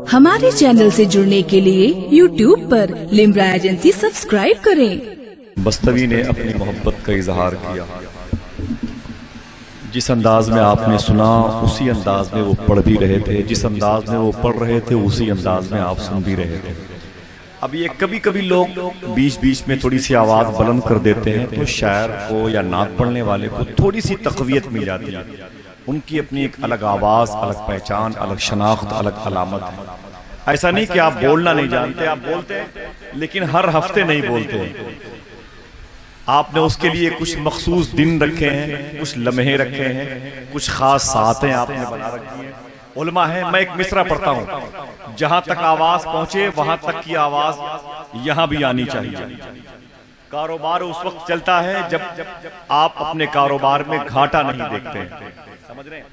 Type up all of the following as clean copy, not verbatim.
हमारे चैनल से जुड़ने के लिए YouTube पर लिम्रा एजेंसी सब्सक्राइब करें। बस्तवी ने अपनी मोहब्बत का इजहार किया। जिस अंदाज में आपने सुना उसी अंदाज में वो पढ़ भी रहे थे, जिस अंदाज में वो पढ़ रहे थे उसी अंदाज में आप सुन भी रहे थे। अब ये कभी कभी लोग बीच बीच में थोड़ी सी आवाज़ बुलंद कर देते हैं तो शायर को या नात पढ़ने वाले को थोड़ी सी तक़वियत मिल जाती है। उनकी अपनी एक अलग आवाज़, अलग पहचान, अलग शनाख्त, अलग अलामत है। ऐसा नहीं कि आप बोलना नहीं जानते, आप बोलते हैं लेकिन हर हफ्ते नहीं बोलते हैं। आपने उसके लिए कुछ मखसूस दिन रखे हैं, कुछ लम्हे रखे हैं, कुछ खास सातें आपने बना रखी हैं। उलमा है, मैं एक मिसरा पढ़ता हूं, जहां तक आवाज पहुंचे वहां तक की आवाज यहां भी आनी चाहिए। कारोबार उस वक्त चलता है जब आप अपने कारोबार में घाटा नहीं देखते हैं। समझ रहे हैं?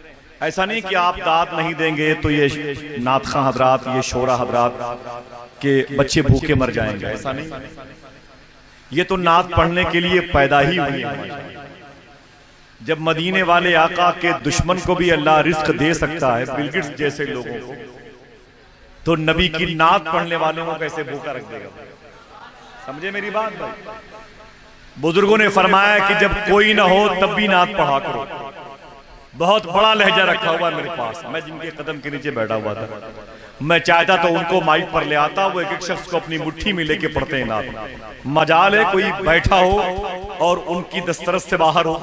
ऐसा नहीं कि आप दाद नहीं देंगे तो ये नातखा हजरात, ये शोरा हजरात के बच्चे भूखे मर जाएंगे, ऐसा नहीं। ये तो नात पढ़ने के लिए पैदा ही हुई है। जब मदीने वाले आका के दुश्मन को भी अल्लाह रिस्क दे सकता है, बिल गेट्स जैसे लोगों को, तो नबी की नात पढ़ने वालों को कैसे भूखा रख देगा? समझे मेरी बात भाई? बुजुर्गों ने फरमाया कि जब कोई ना हो तब भी नात पढ़ा करो। बहुत बड़ा लहजा रखा हुआ मेरे पास, मैं जिनके कदम के नीचे बैठा हुआ था, मैं चाहता तो उनको माइक पर ले आता, वो एक एक शख्स को अपनी मुट्ठी में लेके पढ़ते हैं नात। मजाल है कोई बैठा हो और उनकी दस्तरस से बाहर हो,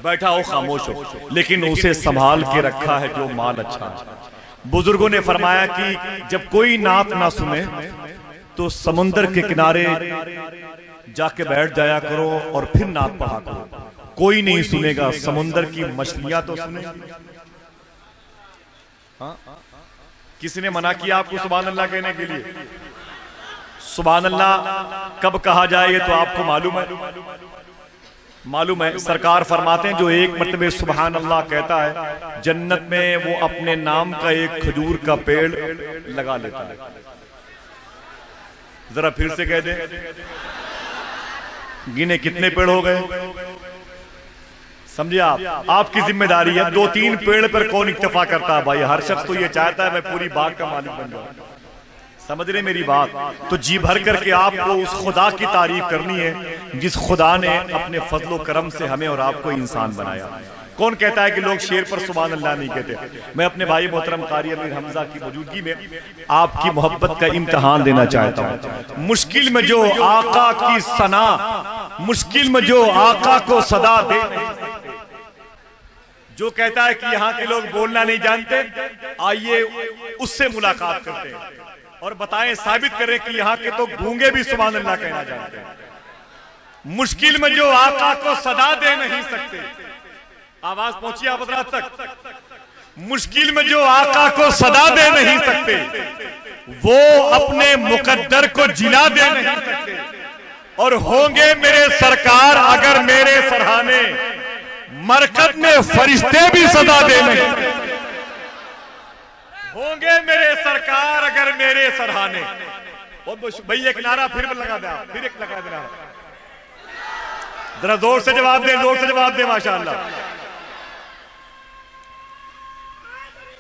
बैठा हो खामोश हो, लेकिन उसे संभाल के रखा है जो माल अच्छा है। बुजुर्गों ने फरमाया कि जब कोई नात ना सुने तो समुंदर के किनारे जाके बैठ जाया करो और फिर नात पढ़ा करो। कोई नहीं सुनेगा, समुंदर की मछलियां तो सुने। हाँ? किसी ने मना किया आपको सुभान अल्लाह कहने के लिए? सुभान अल्लाह कब कहा जाए ये तो आपको मालूम है। मालूम है, सरकार फरमाते हैं जो एक मर्तबे सुभान अल्लाह कहता है जन्नत में वो अपने नाम का एक खजूर का पेड़ लगा लेता है। जरा फिर से कह दें, गिने कितने पेड़ हो गए? समझिए आपकी जिम्मेदारी है। 2-3 पेड़ पर कौन इक्तफा करता है भाई? हर शख्स तो ये चाहता है मैं पूरी बाग का मालिक बन जाऊं। समझ रहे मेरी बात? तो जी भर करके आपको उस खुदा की तारीफ करनी है जिस खुदा ने अपने फजलो करम से हमें और आपको इंसान बनाया। कौन कहता है कि लोग शेर पर सुभान अल्लाह नहीं कहते? मैं अपने भाई मोहतरम कारी अमीर हमजा की मौजूदगी में आपकी मोहब्बत का इम्तिहान देना चाहता हूँ। मुश्किल में जो आका की सना, मुश्किल में जो आका को सदा दे, जो कहता है कि यहाँ के लोग बोलना नहीं जानते, आइए उससे मुलाकात करते हैं और बताएं, साबित करें कि यहाँ के तो गूंगे भी सुभान अल्लाह कहना जानते हैं। मुश्किल में जो आका को सदा दे नहीं सकते, आवाज पहुंची आप हज़रात तक? मुश्किल में जो आका को सदा दे नहीं सकते, वो अपने मुकद्दर को जिला दे नहीं सकते। और होंगे मेरे सरकार अगर मेरे सरहाने, मरकत में फरिश्ते भी सदा दे नहीं। होंगे मेरे सरकार अगर मेरे सरहाने। भाई एक नारा फिर लगा दे, फिर एक लगा देना, जरा जोर से जवाब दे, जोर से जवाब दे माशाअल्लाह।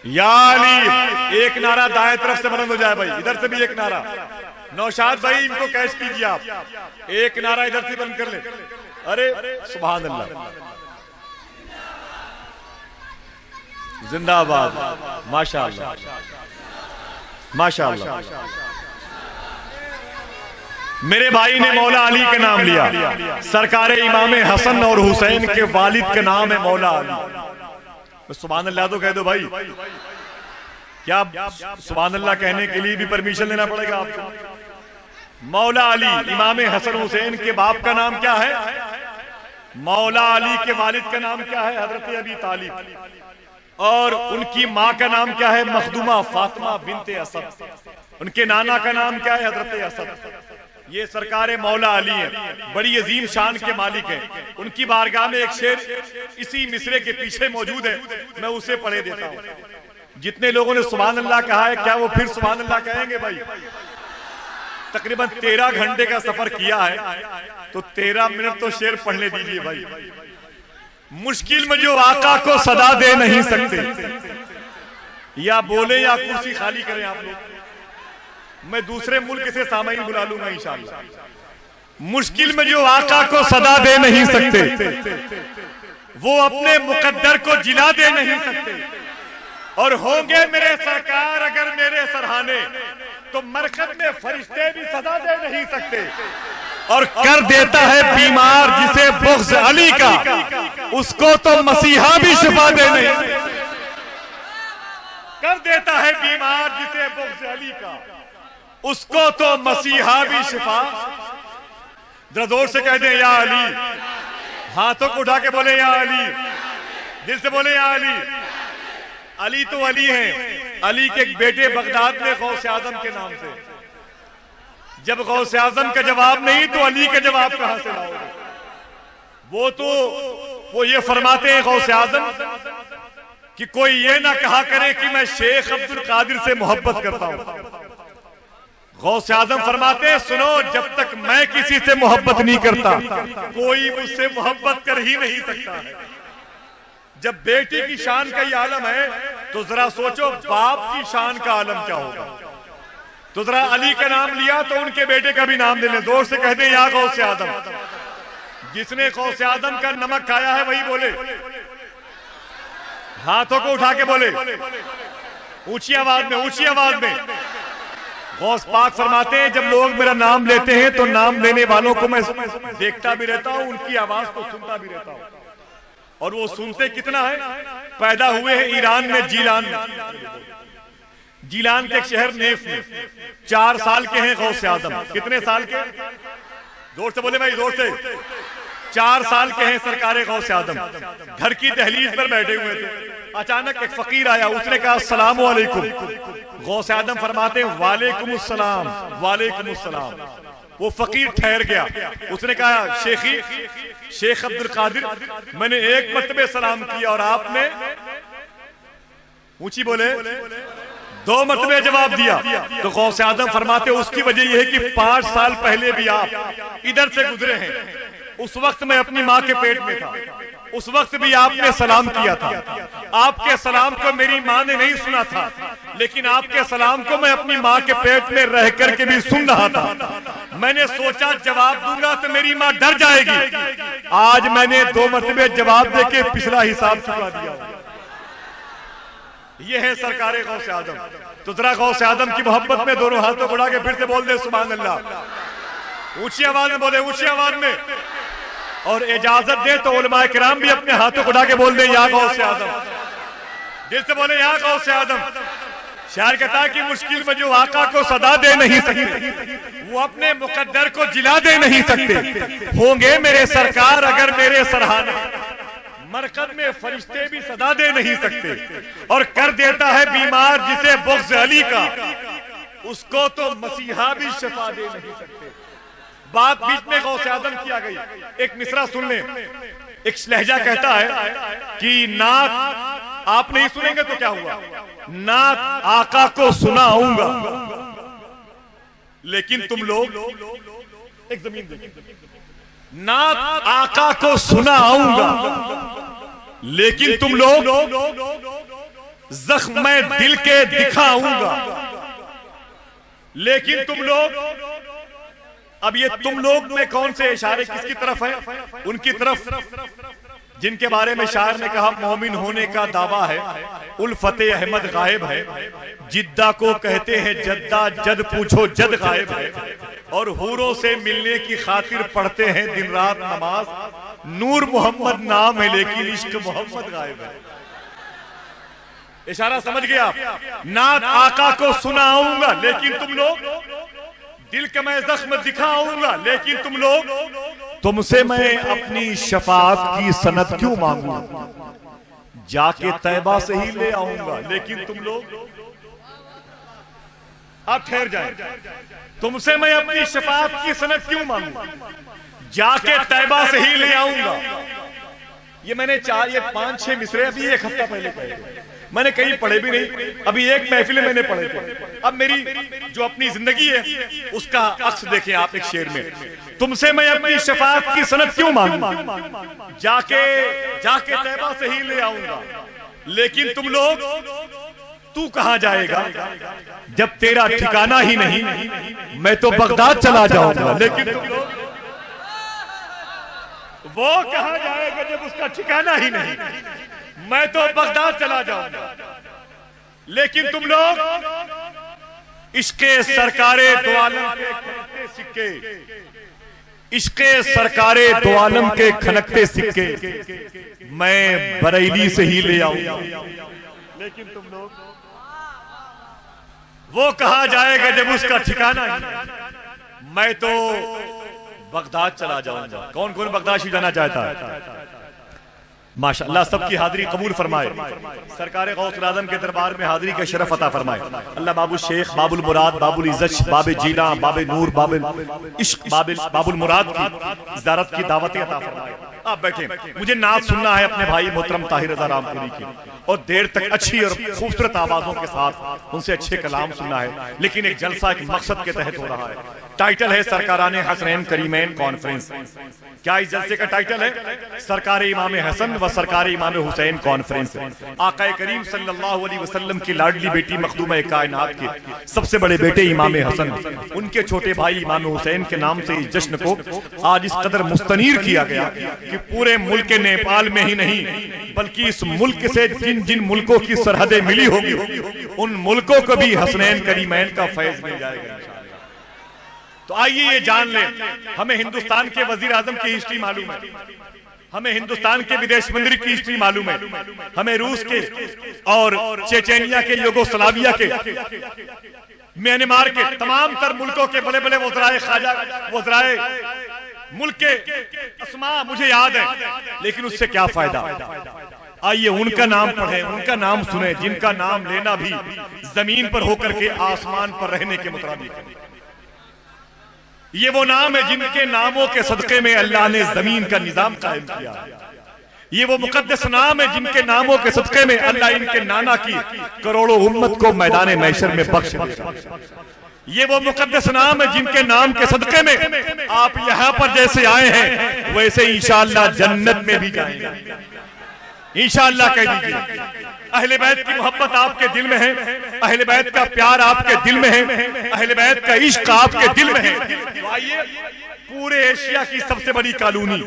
या अली, एक नारा दाएं तरफ से बुलंद हो जाए भाई, इधर से भी एक नारा। नौशाद भाई इनको कैश कीजिए आप, एक नारा इधर से बंद कर ले। अरे सुभान अल्लाह, जिंदाबाद, माशाअल्लाह माशाअल्लाह। मेरे भाई ने मौला अली का नाम लिया, सरकार इमाम हसन और हुसैन के वालिद का नाम है मौला अली। सुभान अल्लाह तो कह दो भाई। क्या सुभान अल्लाह कहने के लिए भी परमिशन लेना पड़ेगा आपको? मौला अली, इमाम हसन हुसैन के बाप का नाम क्या है? मौला अली के वालिद का नाम क्या है? हजरत अबी तालिब। और उनकी माँ का नाम क्या है? मखदूमा फातिमा बिनते असद। उनके नाना का नाम क्या है? हजरत असद। ये सरकार मौला अली है, बड़ी अजीम शान के मालिक हैं। उनकी बारगाह में एक शेर इसी मिसरे के पीछे मौजूद है, मैं उसे पढ़े देता हूँ। जितने लोगों ने सुभान अल्लाह कहा है, क्या वो फिर सुभान अल्लाह कहेंगे भाई? तकरीबन 13 घंटे का सफर किया है तो 13 मिनट तो शेर पढ़ने दीजिए भाई। मुश्किल में जो आका को सदा दे नहीं सकते, या बोले या कुर्सी खाली करें आप लोग। मैं दूसरे मुल्क से सामाईन बुला लूंगा इंशाअल्लाह। मुश्किल में जो आका को सदा दे नहीं सकते, वो अपने मुकद्दर को जिला दे नहीं सकते। और होंगे मेरे सरकार अगर मेरे सरहाने, तो मरकत में फरिश्ते भी सदा दे नहीं सकते। और कर देता है बीमार जिसे बुग़्ज़ अली का, उसको तो मसीहा भी शिफा दे नहीं। कर देता है बीमार जिसे बुग़्ज़ अली का, उसको तो मसीहा भी शिफा। जरा जोर से कह दें या अली, हाथों को उठा के बोले या अली, दिल से बोले या अली। अली तो अली हैं। अली के एक बेटे बगदाद में गौसे आजम के नाम से। जब गौसे आजम का जवाब नहीं तो अली का जवाब कहां से लाओगे? वो ये फरमाते हैं गौसे आजम कि कोई ये ना कहा करे कि मैं शेख अब्दुल कादिर से मोहब्बत करता हूं। गौसे आजम फरमाते हैं, सुनो, जब तक मैं किसी से मोहब्बत नहीं करता, कोई मुझसे मोहब्बत कर ही नहीं सकता है। जब बेटी की शान का ही आलम है, तो जरा सोचो बाप की शान का आलम क्या होगा। तो जरा अली का नाम लिया तो उनके बेटे का भी नाम ले लें। जोर से कह दें या गौसे आजम। जिसने गौसे आजम का नमक खाया है वही बोले, हाथों को उठा के बोले, ऊंची आवाज में, ऊंची आवाज में। गौस पाक फरमाते हैं, जब लोग मेरा नाम लेते हैं तो नाम लेने वालों को मैं देखता भी रहता हूं, उनकी आवाज को सुनता भी रहता हूं। और वो सुनते कितना है? पैदा हुए हैं ईरान में, जीलान के एक शहर नेफ में। 4 साल के हैं गौसे आजम। कितने साल के? जोर से बोले भाई, जोर से। 4 साल के हैं सरकारे गौसे आजम। घर की दहलीज पर बैठे हुए थे, अचानक एक फकीर आया, उसने कहा अस्सलाम वालेकुम। गौसे आजम फरमाते हैं वालेकुम अस्सलाम, वालेकुम अस्सलाम। वो फकीर ठहर गया, उसने कहा शेखी, शेख अब्दुल कादिर, मैंने एक मरतबे सलाम किया और आपने, ऊंची बोले, 2 मरतबे जवाब दिया। तो गौसे आजम फरमाते उसकी वजह यह है कि 5 साल पहले भी आप इधर से गुजरे हैं। उस वक्त मैं अपनी माँ के पेट में था, उस वक्त भी आपने सलाम किया था। आपके सलाम को मेरी माँ ने नहीं सुना था, लेकिन आपके सलाम को मैं अपनी माँ के पेट में रह करके भी सुन रहा था। मैंने सोचा जवाब दूंगा तो मेरी माँ डर जाएगी। आज मैंने 2 मरतबे जवाब देके पिछला हिसाब चुका दिया। ये है सरकारे गौसे आजम। तो जरा गौसे आजम की मोहब्बत में दोनों हाथों बढ़ा के फिर से बोल दे सुभान अल्लाह। ऊंची आवाज में बोले, ऊंची आवाज में। और इजाजत दे तो उलमाए किराम भी अपने हाथों को उठा के बोल दे या गौसे आजम। दिल से बोले या गौसे आजम। शायर कहता है कि मुश्किल में जो आका को सदा दे नहीं सकते, वो अपने मुकद्दर को जिला दे नहीं सकते। होंगे मेरे सरकार अगर मेरे सरहाने, मरकत में फरिश्ते भी सदा दे नहीं सकते। और कर देता है बीमार जिसे बुग़्ज़ अली का, उसको तो मसीहा भी शिफा दे नहीं सकते। बात बीच में गौसे आजम की आ गई। एक मिसरा सुन ले। एक लहजा कहता है कि नात आप नहीं सुनेंगे तो क्या हुआ, नात आका को सुनाऊंगा, लेकिन तुम लोग, एक जमीन देखिए, नात आका को सुनाऊंगा, लेकिन तुम लोग जख्म में दिल के दिखाऊंगा। लेकिन तुम लोग, अब ये तुम लोग में कौन से इशारे किसकी तरफ है? उनकी तरफ जिनके बारे में शायर ने कहा मोमिन होने का दावा है, उल्फते अहमद गायब है, जिद्दा को कहते हैं जद्दा, जद पूछो जद गायब है। और हूरों से मिलने की खातिर पढ़ते हैं दिन रात नमाज, नूर मोहम्मद नाम है लेकिन इश्क मोहम्मद गायब है। इशारा समझ गया? नात आका को सुनाऊंगा, लेकिन तुम लोग, दिल का मैं जख्म दिखाऊंगा, लेकिन तुम लोग, तुमसे मैं अपनी शफाअत की सनद क्यों मांगू, जाके तैबा से ही ले आऊंगा, लेकिन तुम लोग, आप ठहर जाए, तुमसे मैं अपनी शफाअत की सनद क्यों मांगू, जाके तैबा से ही ले आऊंगा। ये मैंने 5-6 मिसरे अभी 1 हफ्ता पहले पढ़े, मैंने कहीं पढ़े भी नहीं, अभी एक महफिल में मैंने पढ़े थे। अब मेरी जो अपनी जिंदगी है उसका अक्स देखें आप एक शेर में, तुमसे मैं अपनी शफाअत की सनद क्यों मांगू, जाके तैबा से ही ले आऊंगा, लेकिन तुम लोग, तू कहां जाएगा जब तेरा ठिकाना ही नहीं, मैं तो बगदाद चला जाऊंगा। लेकिन तुम लोग, वो कहां जाएगा जब उसका ठिकाना ही नहीं, मैं तो बगदाद चला जाऊंगा। लेकिन तुम लोग इसके सरकारे दो आलम के खनकते सिक्के, इसके सरकारे दो आलम के खनकते सिक्के मैं बरेली से ही ले आऊंगा। लेकिन तुम लोग, वो कहा जाएगा जब उसका ठिकाना ही, मैं तो बगदाद चला जाऊंगा। कौन कौन बगदाद जाना चाहता है? माशाअल्लाह, सबकी हाजिरी कबूल फरमाए। सरकार गौस आज़म के दरबार में हाजिरी का शरफ अता फरमाए। अल्लाह बाबू शेख, बाबुल मुराद, बाबुल इज्जत, बाबे जीना, बाबे नूर, बाबे इश्क, बाबुल मुराद की ज़ियारत की दावत अता फरमाए। आप बैठे, मुझे नात सुनना है अपने भाई मोहतरम ताहिर रज़ा रामपुरी की, और देर तक अच्छी और खूबसूरत आवाजों के साथ उनसे अच्छे कलाम सुनना है। लेकिन एक जलसा एक मकसद के तहत हो रहा है। टाइटल है सरकाराने हसनैन करीमैन कॉन्फ्रेंस। क्या इस जलसे का टाइटल है? सरकार इमाम हसन व सरकार इमाम हुसैन कॉन्फ्रेंस। आका करीम सल्लल्लाहु अलैहि वसल्लम की लाडली बेटी मखदूम कायनात के सबसे बड़े बेटे इमाम हसन, उनके छोटे भाई इमाम हुसैन के नाम से इस जश्न को आज इस कदर मुस्तनीर किया गया कि पूरे मुल्क नेपाल में ही नहीं, बल्कि इस मुल्क से जिन जिन मुल्कों की सरहदें मिली होगी, उन मुल्कों को भी हसनैन करीमैन का फैज मिल जाएगा। तो आइए ये जान लें, हमें हिंदुस्तान के वजीर आजम की हिस्ट्री मालूम है, हमें हिंदुस्तान के विदेश मंत्री की हिस्ट्री मालूम है, हमें रूस के और चेचेनिया के, युगोस्लाविया के, म्यांमार के तमाम तर मुल्कों के बड़े बड़े वज़राए ख़ाजा, वज़राए मुल्क के अस्मा मुझे याद है। लेकिन उससे क्या फायदा? आइए उनका नाम पढ़ें, उनका नाम सुने, जिनका नाम लेना भी जमीन पर होकर के आसमान पर रहने के मुताबिक है। ये वो नाम है जिनके नामों के सदके में अल्लाह ने जमीन का निजाम कायम किया। ये वो मुकद्दस नाम है जिनके नामों के सदके में अल्लाह इनके नाना की करोड़ों उम्मत को मैदान महशर में बख्श दिया। ये वो मुकद्दस नाम है जिनके नाम के सदके में आप यहाँ पर जैसे आए हैं वैसे इंशाअल्लाह जन्नत में भी जाएंगे। इंशाअल्लाह कह दीजिए, अहले बैत की मोहब्बत आपके दिल में है, अहले बैत का प्यार आपके दिल में है, अहले बैत का इश्क आपके दिल में है। तो आइए पूरे एशिया की सबसे बड़ी कॉलोनी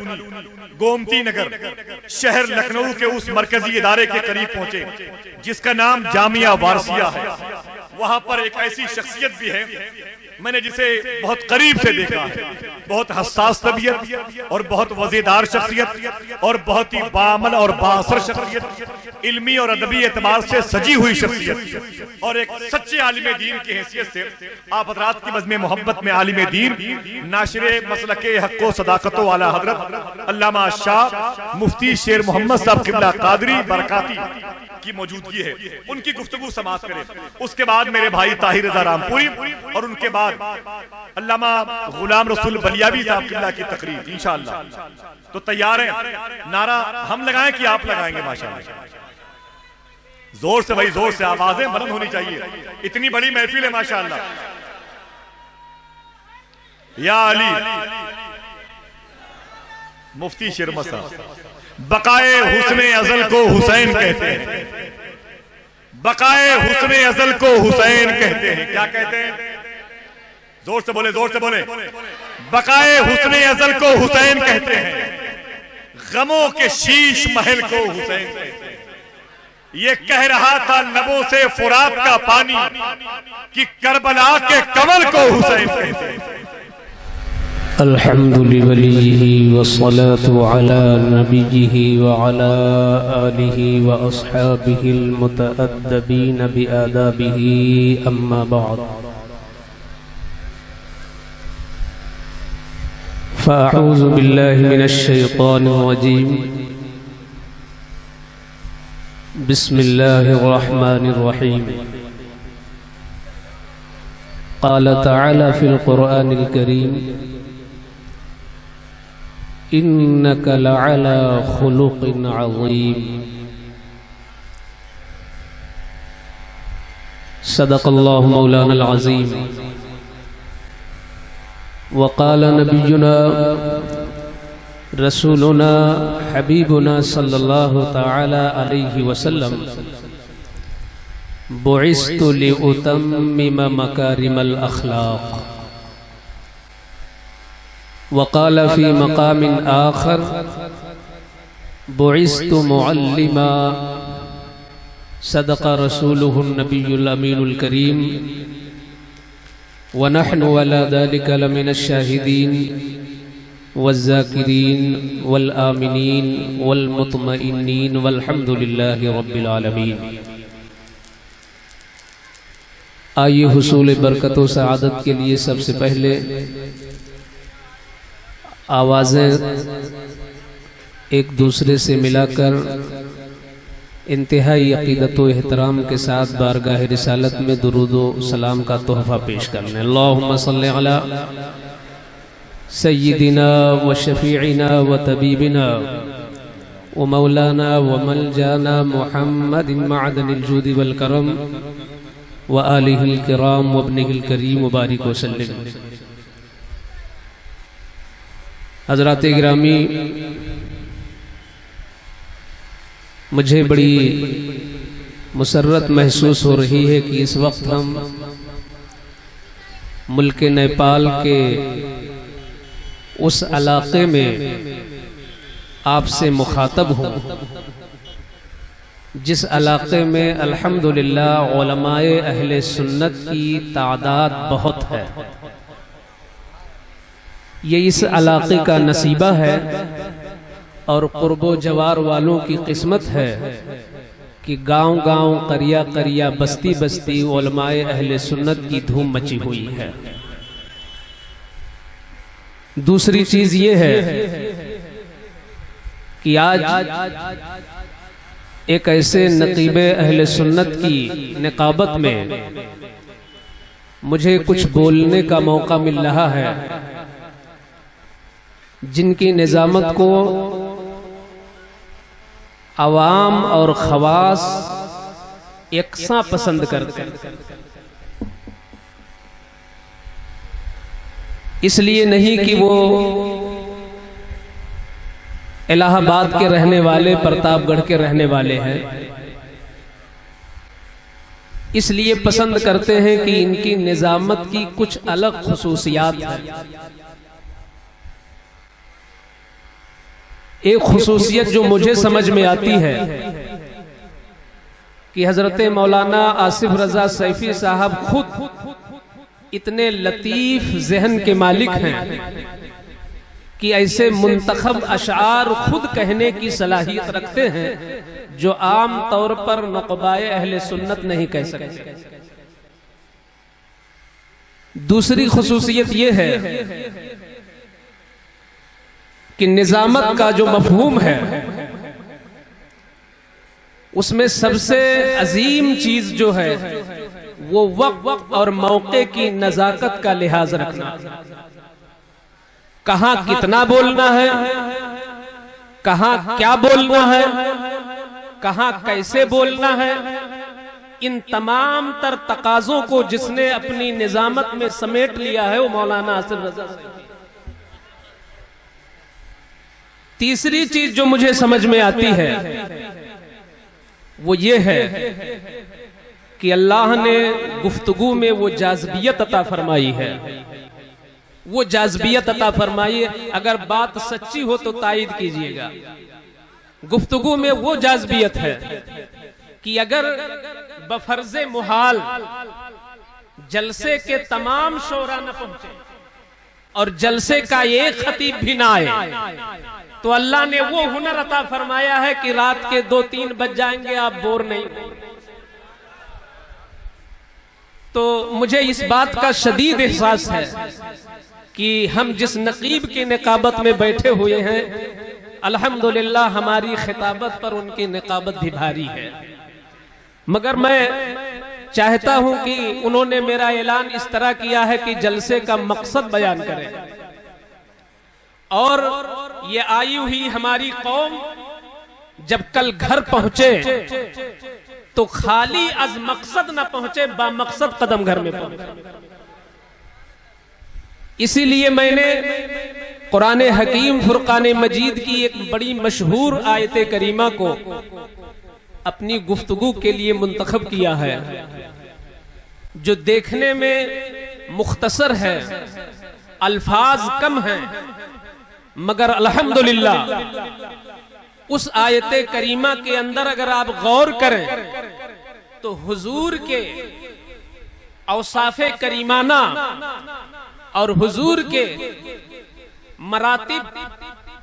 गोमती नगर शहर लखनऊ के उस मरकजी इदारे के करीब पहुंचे जिसका नाम जामिया वारसिया है। वहां पर एक ऐसी शख्सियत भी है, मैंने जिसे बहुत करीब से देखा है, बहुत हसास तबीयत और बहुत वजीदार शख्सियत और बहुत ही बामल और बासर शख्सियत, इल्मी और अदबी एतबार से सजी हुई शख्सियत और एक सच्चे आलिम दीन की हैसियत से आप हज़रात की बज़्म मोहब्बत में आलिम दीन नाशिरे मसलके हक़्क़ो सदाक़तो वाला हज़रत अल्लामा शाह मुफ्ती शेर मोहम्मद साहब क़िबला क़ादरी बरकाती की मौजूदगी है। उनकी गुफ्तगू समाप्त करें, उसके बाद मेरे भाई ताहिर रज़ा रामपुरी और उनके बाद अल्लामा गुलाम रसूल बलियावी साहब क़िबला की तकरीर इंशाअल्लाह। तो तैयार हैं? नारा हम लगाएं कि आप लगाएंगे? माशाअल्लाह जोर से भाई, जोर से आवाजें बुलंद होनी चाहिए, इतनी बड़ी महफिल है माशाअल्लाह। या अली मुफ्ती शेर मसा, बकाए हुस्ने अज़ल को हुसैन कहते हैं, बकाए हुस्ने अज़ल को हुसैन कहते हैं। क्या कहते हैं? जोर से बोले, जोर से बोले। बकाए हुस्ने अज़ल को हुसैन कहते हैं, गमों के शीश महल को हुसैन कहते हैं। ये कह रहा था लबों से फुरात का पानी कि करबला के कमल को हुसैन कहते हैं। अल्हम्दुलिल्लाहि वस्सलातु अला नबिय्यिहि व अला आलिहि व अस्हाबिहिल मुतअद्दिबीन बिआदाबिहि अम्मा बाद। फ़अऊज़ु बिल्लाहि मिनश शैतानिर रजीम। बिस्मिल्लाहिर रहमानिर रहीम। क़ाल तआला फ़िल क़ुरआनिल करीम इन्नका लअला खुलुक़िन अज़ीम। सदक़ल्लाहु मौलानल अज़ीम। वक़ाल नबियुना रसूलुना हबीबुना सल्लल्लाहु तआला अलैहि वसल्लम बुइस्तु लिउतम्मिम मकारिमल अखलाक। वक़ाल फ़ी मक़ामिन आख़र बुइस्तु मुअल्लिमा। सदक़ रसूलुहुन नबियुल अमीनुल करीम व नहनु अला ज़ालिका लमिनश शाहिदीन वज़्ज़ाकिरीन वल आमिनीन वल मुतमइन्नीन वल्हम्दुलिल्लाहि रब्बिल आलमीन। आइए हुसूल बरकत व सआदत के लिए सबसे पहले आवाज़ें एक दूसरे से मिलाकर इंतहाई अक़ीदत व एहतराम के साथ बारगाह रिसालत में दुरूद व सलाम का तोहफ़ा पेश कर लें। अल्लाहुम्मा सल्लि अला सय्यिदिना व शफ़ीइना व तबीबिना व मौलाना व मलजाना मुहम्मदिन मअदनिल जूदि वल करम व आलिहिल किराम व इब्निहिल करीम व बारिक व सल्लिम। हज़रात गिरामी, मुझे बड़ी मुसर्रत महसूस हो रही है कि इस वक्त हम मुल्क नेपाल के उस इलाके में आपसे मुखातब हूँ जिस इलाके में अल्हम्दुलिल्लाह उलमाए अहले सुन्नत की तादाद बहुत है। ये इस इलाके का नसीबा है और कुर्बो जवार वालों की किस्मत है कि गांव-गांव, करिया-करिया, बस्ती-बस्ती उलमाए अहले सुन्नत की धूम मची हुई है। दूसरी चीज ये है कि आज एक ऐसे नकीबे अहले सुन्नत की निकाबत में मुझे कुछ बोलने का मौका मिल रहा है जिनकी निजामत को अवाम और खवास एकसा पसंद करते हैं। इसलिए नहीं कि वो इलाहाबाद के रहने वाले, प्रतापगढ़ के रहने वाले हैं, इसलिए पसंद करते हैं कि इनकी निजामत की कुछ अलग खुसूसियात है। एक खुसूसियत जो मुझे समझ में आती है कि हजरत मौलाना आसिफ रजा सैफी साहब खुद इतने लतीफ ज़हन के मालिक हैं कि ऐसे मुंतखब अशार खुद कहने की सलाहियत रखते हैं जो आम तौर पर नुक़बाए अहले सुन्नत नहीं कह सकते। दूसरी खुसूसियत यह है कि निजामत का जो मफहूम है उसमें सबसे अजीम चीज जो है वो वक्त और मौके की नजाकत का लिहाज रखना। कहां कितना बोलना है, कहां क्या बोलना है, कहां कैसे बोलना है, इन तमाम तर तकाजों को जिसने अपनी निजामत में समेट लिया है वो मौलाना आसिफ रजा। तीसरी चीज जो मुझे समझ में आती है वो ये है कि अल्लाह ने गुफ्तगू में वो जाज़बियत अता फरमाई है, वो जाज़बियत अता फरमाई है। अगर बात सच्ची हो तो तायीद कीजिएगा। गुफ्तगू में वो जाज़बियत है कि अगर बफर्ज़े मुहाल जलसे के तमाम शोरा न पहुंचे और जलसे का एक खतीब भी ना आए तो अल्लाह ने वो हुनर अता फरमाया है कि रात के 2-3 बज जाएंगे, आप बोर नहीं। तो मुझे इस बात का शदीद एहसास है कि हम जिस नकीब की निकाबत में बैठे हुए हैं अल्हम्दुलिल्लाह हमारी खिताबत पर उनकी निकाबत भी भारी है। मगर मैं चाहता हूं कि उन्होंने मेरा ऐलान इस तरह किया है कि जलसे का मकसद बयान करें और ये आई हुई हमारी कौम जब कल घर पहुंचे तो खाली अज मकसद न पहुंचे, बामकसद कदम घर में पहुंचे। इसीलिए मैंने कुरान हकीम फुरकान मजीद की एक बड़ी मशहूर आयत करीमा को अपनी गुफ्तगू के लिए मुंतखब किया है, जो देखने में मुख्तसर है, अल्फाज कम हैं, मगर अल्हम्दुलिल्लाह उस आयते करीमा के अंदर अगर आप गौर करें तो हुजूर के औसाफे करीमाना और हुजूर के मरातिब,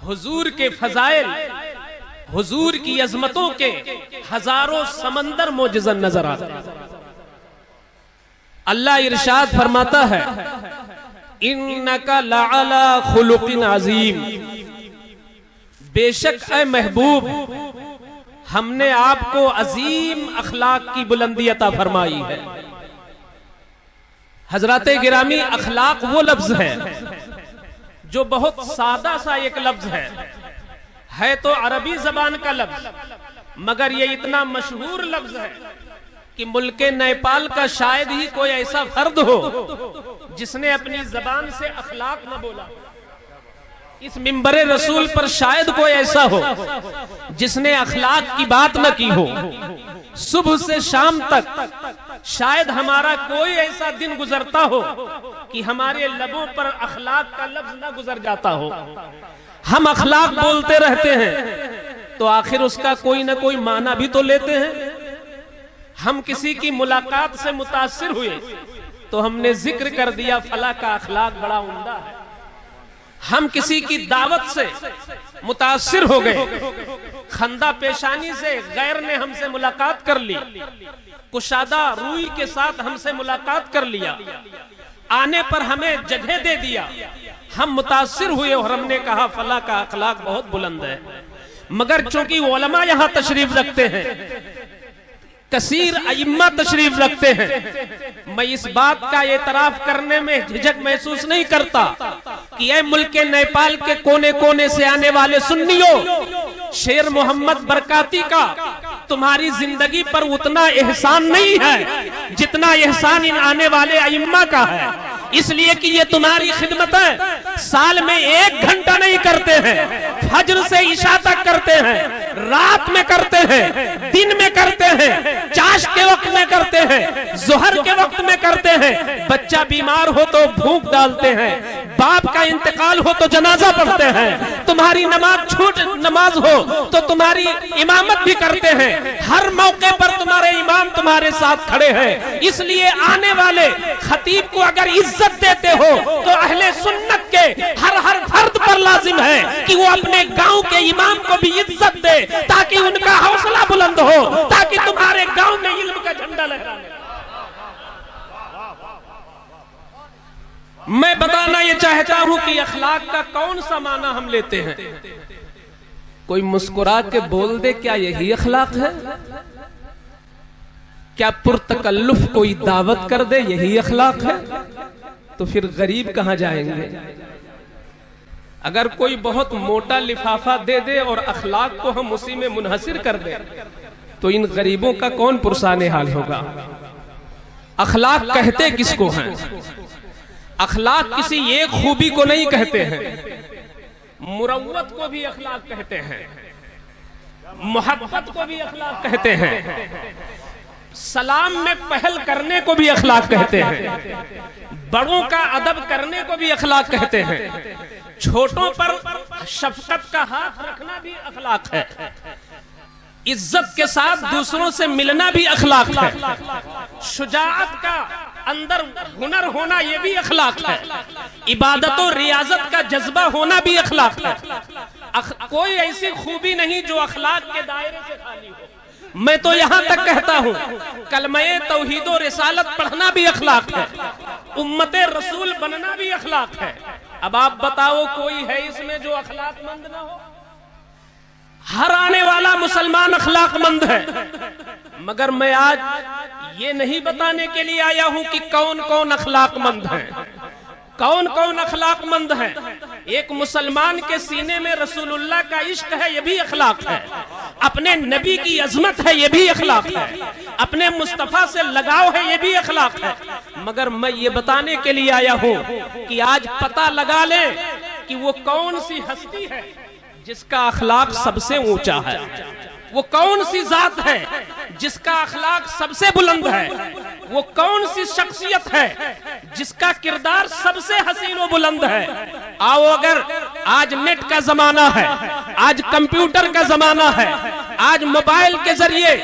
हुजूर के फजाइल, हुजूर की अजमतों के हजारों समंदर मोजज़न नजर आते हैं। अल्लाह इरशाद फरमाता है, इन्नका लअला खुलुकिन अजीम, बेशक ऐ महबूब हमने आपको अजीम अखलाक की बुलंदी अता फरमाई है। हजरते गिरामी, अखलाक वो लफ्ज है जो बहुत सादा सा एक लफ्ज है तो अरबी जबान का लफ्ज, मगर ये इतना मशहूर लफ्ज है कि मुल्के नेपाल का शायद ही कोई ऐसा फर्द हो जिसने अपनी जबान से अखलाक न बोला। इस मिंबरे रसूल पर शायद कोई ऐसा हो जिसने अखलाक की बात न की हो। सुबह से शाम तक शायद हमारा कोई ऐसा दिन गुजरता हो कि हमारे लबों पर अखलाक का लफ्ज न गुजर जाता हो। हम अखलाक बोलते रहते हैं तो आखिर उसका कोई ना कोई माना भी तो लेते हैं। हम किसी की मुलाकात से मुतासिर हुए तो हमने जिक्र कर दिया फला का अखलाक बड़ा उम्दा है। हम किसी की दावत से मुतासिर हो गए, खंदा पेशानी से गैर ने हमसे मुलाकात कर ली, कुशादा रूई के साथ हमसे मुलाकात कर लिया, आने पर हमें जगह दे दिया, हम मुतासिर हुए और हमने कहा फला का अखलाक बहुत बुलंद है। मगर चूंकि उलमा यहां तशरीफ रखते हैं, कसीर अइम्मा तशरीफ रखते हैं, मैं इस बात का एतराफ करने में झिझक महसूस नहीं करता कि ऐ मुल्के नेपाल के कोने कोने से आने वाले सुन्नियों, शेर मोहम्मद बरकाती का तुम्हारी जिंदगी पर उतना एहसान नहीं है जितना एहसान इन आने वाले अइम्मा का है। इसलिए कि ये तुम्हारी खिदमतें साल में 1 घंटा नहीं करते हैं, फज्र से इशा तक करते हैं, रात में करते हैं, दिन में करते हैं, चाश के वक्त में करते हैं, जोहर के वक्त में करते हैं, बच्चा बीमार हो तो भूख डालते हैं, बाप का इंतकाल हो तो जनाजा पढ़ते हैं, तुम्हारी नमाज हो तो तुम्हारी इमामत भी करते हैं, हर मौके पर तुम्हारे इमाम तुम्हारे साथ खड़े हैं। इसलिए आने वाले खतीब को अगर इज्जत देते हो तो अहले सुन्नत के हर फर्द पर लाजिम है कि वो अपने गांव के इमाम को भी इज्जत दे, ताकि उनका हौसला बुलंद हो, ताकि तुम्हारे गांव में इल्म का झंडा लहराए। मैं बताना ये चाहता हूं कि अखलाक का कौन सा माना हम लेते हैं। कोई मुस्कुरा के बोल दे, क्या यही अखलाक है? क्या पुरतकल्लुफ कोई दावत कर दे, यही अखलाक है? तो फिर गरीब कहां जाएंगे? अगर कोई बहुत मोटा लिफाफा दे दे और अखलाक को हम उसी में मुनहसिर कर दे तो इन गरीबों का कौन पुरसाने हाल होगा। अखलाक कहते किसको हैं? अखलाक किसी एक खूबी को नहीं कहते हैं, मुरव्वत को भी अखलाक कहते हैं, मोहब्बत को भी अखलाक कहते हैं, सलाम में पहल करने को भी अखलाक कहते हैं, बड़ों का अदब करने को भी अखलाक कहते हैं, छोटों पर शफकत का हाथ रखना भी अखलाक है, इज्जत के साथ दूसरों से मिलना भी अखलाक है, शुजाअत का अंदर हुनर होना ये भी अखलाक है, इबादत और रियाजत का जज्बा होना भी अखलाक है। कोई ऐसी खूबी नहीं जो अखलाक के दायरे से खाली हो। मैं तो यहां तक कहता हूं कलमे तौहीद और रिसालत पढ़ना भी अखलाक है, उम्मते रसूल बनना भी अखलाक है। अब आप बताओ कोई है इसमें जो अखलाकमंद ना हो? हर आने वाला मुसलमान अखलाकमंद है, मगर मैं आज ये नहीं बताने के लिए आया हूं कि कौन कौन अखलाकमंद है। कौन कौन अखलाकमंद है? एक मुसलमान के सीने में रसूलुल्लाह का इश्क है, ये भी अखलाक है, अपने नबी की अजमत है, ये भी अखलाक है, अपने मुस्तफा से लगाव है, ये भी अखलाक है। मगर मैं ये बताने के लिए आया हूं कि आज पता लगा लें कि वो कौन सी हस्ती है जिसका अखलाक सबसे ऊंचा है। वो कौन सी जात है जिसका अखलाक सबसे बुलंद है? वो कौन सी शख्सियत है जिसका किरदार सबसे हसीन व बुलंद है? आओ, अगर आज नेट का जमाना है, आज कंप्यूटर का जमाना है, आज मोबाइल के जरिए,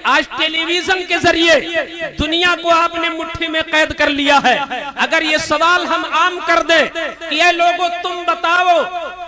आज टेलीविजन के जरिए दुनिया को आपने मुट्ठी में कैद कर लिया है। अगर ये सवाल हम आम कर दें कि ये लोगों तुम बताओ,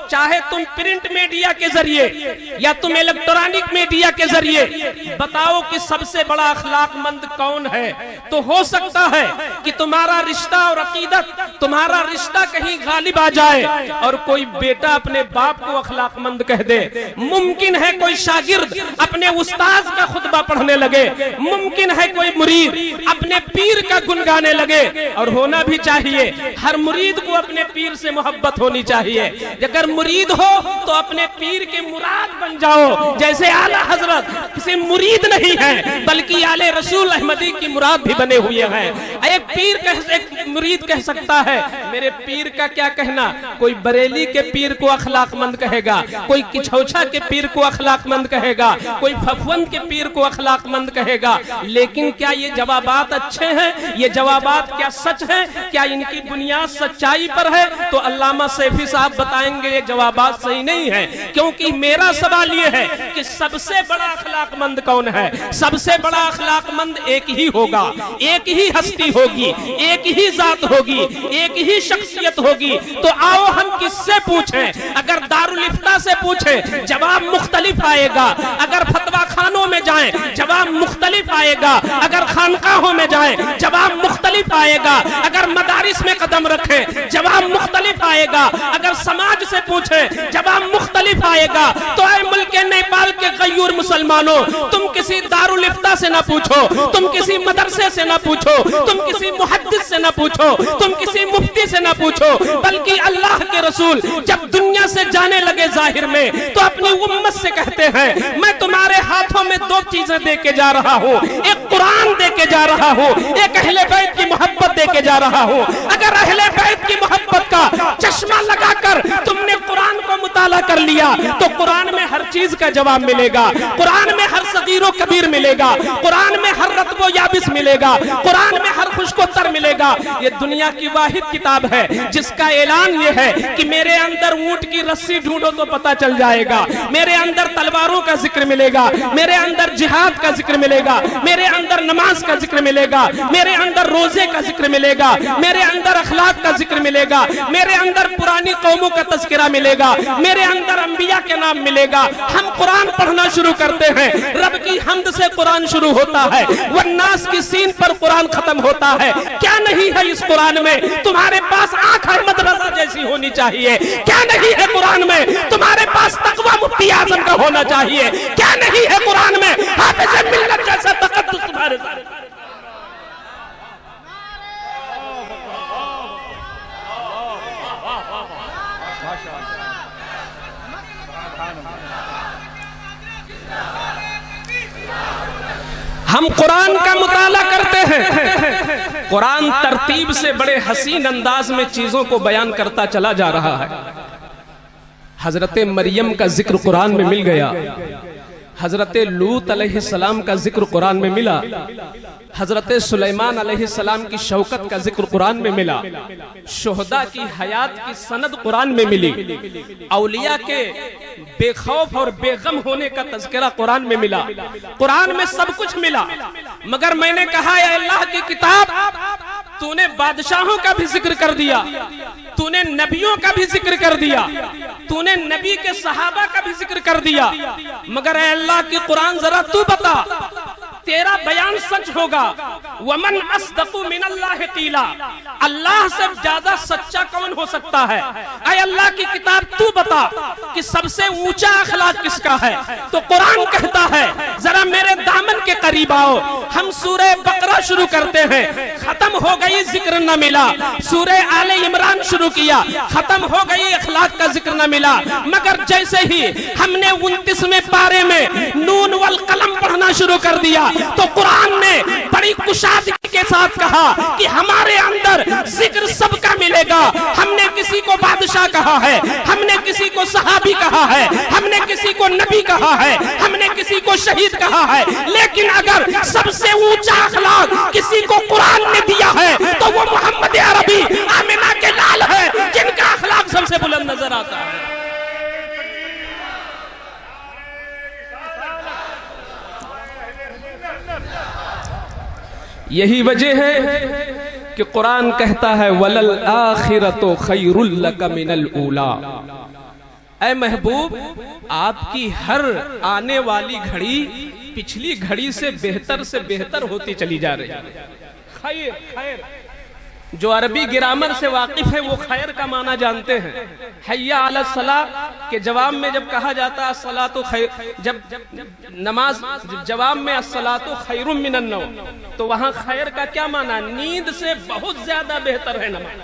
चाहे तुम प्रिंट मीडिया के जरिए या तुम इलेक्ट्रॉनिक मीडिया के जरिए बताओ कि सबसे बड़ा अखलाकमंद कौन है, तो हो सकता है कि तुम्हारा रिश्ता और अकीदत, तुम्हारा रिश्ता कहीं गालिब आ जाए और कोई बेटा अपने बाप को अखलाकमंद कह दे। मुमकिन है कोई शागिर्द अपने उस्ताद का खुतबा पढ़ने लगे, मुमकिन है कोई मुरीद अपने पीर का गुन गाने लगे, और होना भी चाहिए। हर मुरीद को अपने पीर से मोहब्बत होनी चाहिए। अगर मुरीद हो तो अपने पीर के मुराद बन जाओ, जैसे आला हजरत किसी मुरीद नहीं है बल्कि आले रसूल अहमदी की मुराद भी बने हुए हैं। एक मुरीद कह सकता है मेरे पीर का क्या कहना, कोई बरेली के पीर को अखलाकमंद कहेगा, कोई किछौछा के पीर को अखलाकमंद कहेगा, कोई फफवंत के पीर को अखलाकमंद कहेगा। लेकिन क्या ये जवाबात अच्छे हैं? ये जवाबात क्या सच है? क्या इनकी बुनियाद सच्चाई पर है? तो अल्लामा सैफी साहब बताएंगे ये जवाबात सही नहीं है। क्योंकि मेरा सवाल ये है कि सबसे बड़ा अखलाकमंद कौन है? सबसे बड़ा अखलाकमंद एक ही होगा, एक ही हस्ती होगी, एक ही जात होगी, एक ही शख्सियत होगी। तो आओ हम किससे पूछें? अगर दारुल इफ्ता से पूछें जवाब मुख्तलिफ आएगा, अगर फतवा खानों में जाएं जवाब मुख्तलिफ आएगा, अगर खानकाहों में जाएं जवाब मुख्तलिफ आएगा, अगर मदारिस में कदम रखें जवाब मुख्तलिफ आएगा, अगर समाज से पूछें जवाब मुख्तलिफ आएगा। तो ऐ मुल्क नेपाल के गयूर मुसलमानों, तुम किसी दारुल इफ्ता से ना पूछो, तुम किसी मदरसे से ना पूछो, तुम किसी मुहद्दिस से ना पूछो, तुम किसी मुफ्ती से ना पूछो, बल्कि अल्लाह के रसूल जब दुनिया से जाने लगे जाहिर में तो अपनी उम्मत से कहते हैं मैं तुम्हारे हाथों में दो चीजें दे के जा रहा हूँ, एक कुरान दे के जा रहा हूँ, एक अहले बैत की मोहब्बत दे के जा रहा हूँ। अगर अहले बैत की मोहब्बत का चश्मा लगाकर तुमने कुरान को मुताला कर लिया तो कुरान में हर चीज का जवाब मिलेगा, कुरान में हर सगीरो कबीर मिलेगा, कुरान में हर रत्बो याबिस मिलेगा, कुरान में हर खुशकोतर मिलेगा। ये दुनिया की वाहिद किताब है जिसका ऐलान ये है कि मेरे अंदर ऊंट की रस्सी ढूंढो तो पता चल जाएगा, मेरे अंदर तलवारों का जिक्र मिलेगा, मेरे अंदर जिहाद का जिक्र मिलेगा, मेरे अंदर नमाज का जिक्र मिलेगा, मेरे अंदर रोजे का जिक्र मिलेगा, मेरे अंदर अखलाक का जिक्र मिलेगा, मेरे अंदर पुरानी कौमों का तज़किरा मिलेगा, मेरे अंदर अंबिया के नाम मिलेगा। हम कुरान पढ़ना शुरू करते हैं, रब की हम्द से कुरान शुरू होता है, वन्नास की सीन पर कुरान खत्म होता है। क्या नहीं है इस कुरान में? तुम्हारे पास आंख अहमद रजा जैसी होनी चाहिए। क्या नहीं है कुरान में? तुम्हारे पास तकवा मुफ्ती आजम का होना चाहिए। क्या नहीं है कुरान में? हाफिज़ मिल्लत जैसा तकद्दुस तुम्हारे साथ। हम कुरान का मुताला करते हैं, कुरान तरतीब से बड़े हसीन अंदाज में चीजों को बयान करता चला जा रहा है। हजरत मरियम का जिक्र कुरान में मिल गया, हजरत लूत अलैहिस्सलाम का जिक्र कुरान में मिला, हजरत सुलेमान अलैहिस्सलाम की शौकत का जिक्र कुरान में मिला, शोहदा की हयात की सनद कुरान में मिली, औलिया के बेखौफ और बेगम होने का तज़किरा कुरान में मिला। कुरान में सब कुछ मिला, मगर मैंने कहा या अल्लाह की किताब, तूने बादशाहों का भी जिक्र कर दिया, तूने नबियों का भी जिक्र कर दिया, तूने नबी के सहाबा का भी जिक्र कर दिया, मगर अल्लाह की कुरान जरा तू बता, तेरा बयान सच होगा। वमन अस्दक़ु मिनल्लाहि क़ीला, अल्लाह से ज्यादा सच्चा कौन हो सकता है? ऐ अल्लाह की किताब तू बता कि सबसे ऊंचा अखलाक किसका है? तो कुरान कहता है जरा मेरे दामन के करीब आओ। हम सूरह बकरा शुरू करते हैं, खत्म हो गई जिक्र न मिला, सूरह आले इमरान शुरू किया, खत्म हो गई अखलाक का जिक्र न मिला, मगर जैसे ही हमने 29वें पारे में नून वल कलम पढ़ना शुरू कर दिया तो कुरान ने बड़ी कुशल शादी के साथ कहा कि हमारे अंदर जिक्र सबका मिलेगा। हमने किसी को बादशाह कहा है, हमने किसी को सहाबी कहा है, हमने किसी को नबी कहा है, हमने किसी को शहीद कहा है, लेकिन अगर सबसे ऊंचा अखलाक किसी को कुरान ने दिया है तो वो मोहम्मद अरबी आमिना के लाल है, जिनका अखलाक सबसे बुलंद नजर आता है। यही वजह है कि कुरान कहता है वलल आखिरतु खैरुल लक मिनल ऊला। ऐ महबूब, आपकी हर आने वाली घड़ी पिछली घड़ी से बेहतर होती चली जा रही है। खैर, खैर, जो अरबी ग्रामर से वाकिफ है वो खैर का माना जानते हैं। हय्या अला सलाह के जवाब में जब कहा जाता है सलातो खैर, जब नमाज जवाब में अस्सलातु खैरुम मिनन नौम, तो वहां खैर का क्या माना? नींद से बहुत ज्यादा बेहतर है नमाज।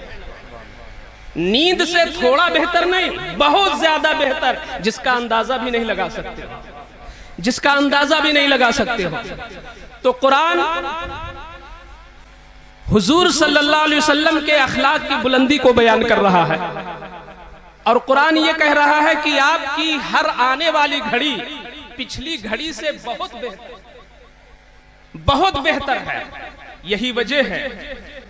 नींद से थोड़ा बेहतर नहीं, बहुत ज्यादा बेहतर, जिसका अंदाजा भी नहीं लगा सकते, जिसका अंदाजा भी नहीं लगा सकते हो। तो कुरान हुजूर सल्लल्लाहु अलैहि वसल्लम के अखलाक की बुलंदी को बयान कर रहा है, और कुरान ये कह रहा है कि आपकी हर आने वाली घड़ी पिछली घड़ी से बहुत बेहतर है। यही वजह है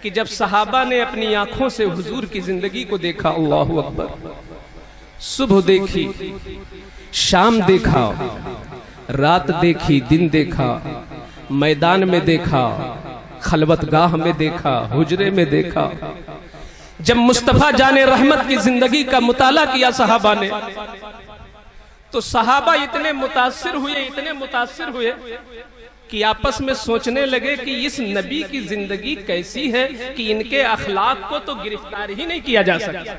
कि जब सहाबा ने अपनी आंखों से हुजूर की जिंदगी को देखा, अल्लाहु अकबर, सुबह देखी, शाम देखा, रात देखी, दिन देखा, मैदान में देखा, खलवतगाह में देखा, हुजरे में देखा। जब मुस्तफा जाने रहमत की जिंदगी का मुताला किया सहाबा ने, तो सहाबा इतने मुतासिर हुए कि आपस में सोचने लगे कि इस नबी की जिंदगी कैसी है कि इनके अखलाक को तो गिरफ्तार ही नहीं किया जा सकता।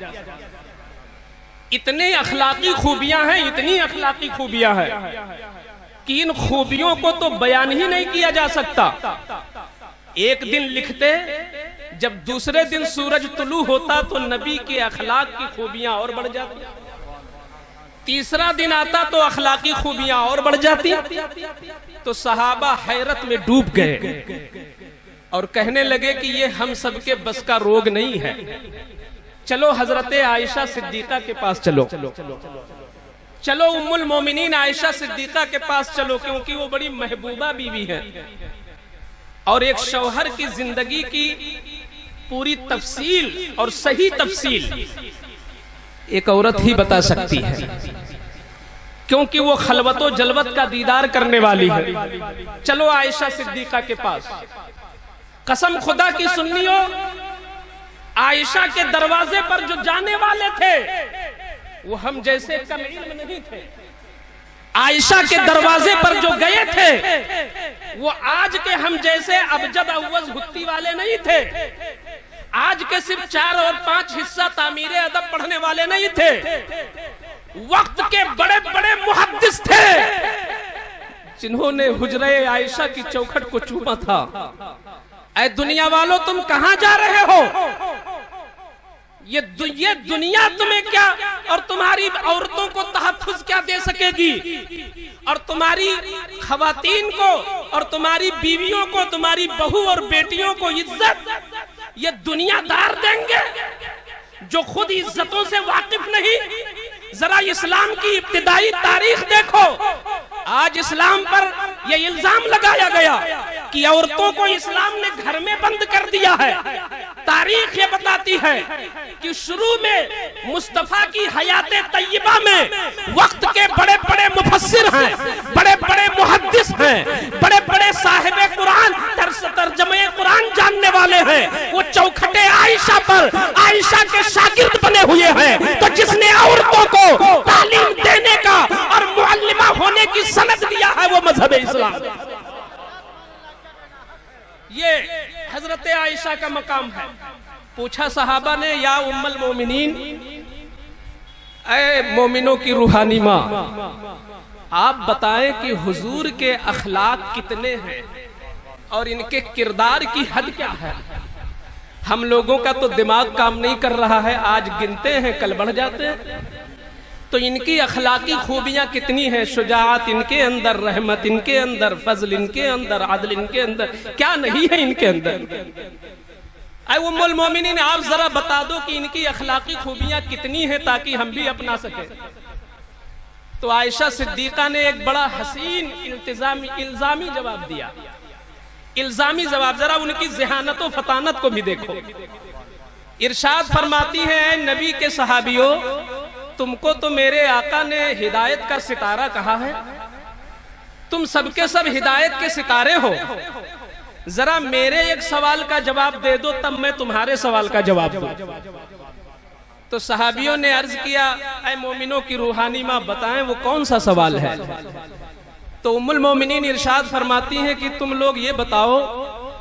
इतने अखलाकी खूबियां हैं, इतनी अखलाकी खूबियां हैं कि इन खूबियों को तो बयान ही नहीं किया जा सकता। एक दिन लिखते, जब दूसरे दिन सूरज तुलू होता तो नबी के अखलाक की खूबियां और बढ़ जाती, तीसरा दिन आता तो अखलाकी खूबियां और बढ़ जाती। तो सहाबा हैरत में डूब गए और कहने लगे कि ये हम सबके बस का रोग नहीं है, चलो हजरत आयशा सिद्दीका के पास चलो, चलो उम्मुल मोमिनीन आयशा सिद्दीका के पास चलो, क्योंकि वो बड़ी महबूबा बीवी है और एक शौहर की जिंदगी की पूरी तफसील और सही तफसील एक औरत ही बता सकती है, क्योंकि वो खलवतो जलवत का दीदार करने वाली है। चलो आयशा सिद्दीका के पास। कसम खुदा की सुन्नियो, आयशा के दरवाजे पर जो जाने वाले थे वो हम जैसे कम इल्म नहीं थे। आयशा के दरवाजे पर जो गए थे वो आज के हम जैसे अबजद अव्वज गुत्ती वाले नहीं थे, आज के सिर्फ 4 और 5 हिस्सा तामीरे अदब पढ़ने वाले नहीं थे, वक्त के बड़े बड़े मुहद्दिस थे जिन्होंने हुजरे आयशा की चौखट को चूमा था। ऐ दुनिया वालों, तुम कहां जा रहे हो? ये दुनिया तुम्हें क्या और तुम्हारी औरतों को तहफ्फुज क्या दे सकेगी, और तुम्हारी खवातीन को और तुम्हारी बीवियों को, तुम्हारी बहू और बेटियों को इज्जत ये दुनियादार देंगे जो खुद इज्जतों से वाकिफ नहीं। जरा इस्लाम की इब्तिदाई तारीख देखो। आज इस्लाम पर यह इल्जाम लगाया गया कि औरतों को इस्लाम ने घर में बंद कर दिया है। तारीख ये बताती है कि शुरू में मुस्तफा की हयाते तय्यबा में वक्त के बड़े बड़े मुफस्सिर हैं, बड़े बड़े मुहद्दिस हैं, बड़े बड़े साहिबे कुरान, तर्जमे कुरान जानने वाले हैं। वो चौखटे आयशा पर आयशा के शागिर्द बने हुए हैं। तो जिसने औरतों को तालीम देने का और मुअल्लिमा होने की सनद दिया है वो मजहब इस्लाम। ये हजरत आयशा का मकाम है। पूछा सहाबा ने, या उम्मुल मोमिनीन, ऐ मोमिनों की रूहानी माँ, आप बताएं कि हुजूर के अखलाक कितने हैं और इनके किरदार की हद क्या है। हम लोगों का तो दिमाग काम नहीं कर रहा है, आज गिनते हैं कल बढ़ जाते हैं। तो इनकी अखलाकी खूबियां कितनी हैं, शुजाअत इनके अंदर, रहमत इनके अंदर, फजल इनके अंदर, अदल इनके अंदर, क्या नहीं है इनके अंदर। ऐ उम्मुल मोमिनीन, आप जरा बता दो कि इनकी अखलाकी खूबियां कितनी हैं ताकि हम भी अपना सके। तो आयशा सिद्दीका ने एक बड़ा हसीन इल्जामी जवाब दिया। इल्जामी जवाब, जरा उनकी ज़हानत व फतानत को भी देखो। इरशाद फरमाती है, नबी के सहाबियों, तुमको तो मेरे आका ने हिदायत का सितारा कहा है, तुम सबके सब हिदायत के सितारे हो, जरा मेरे एक सवाल का जवाब दे दो, तब मैं तुम्हारे सवाल का जवाब दूं। तो सहाबियों ने अर्ज किया, ऐ मोमिनों की रूहानी माँ, बताएं वो कौन सा सवाल है। तो उम्मुल मोमिनीन इरशाद फरमाती हैं कि तुम लोग ये बताओ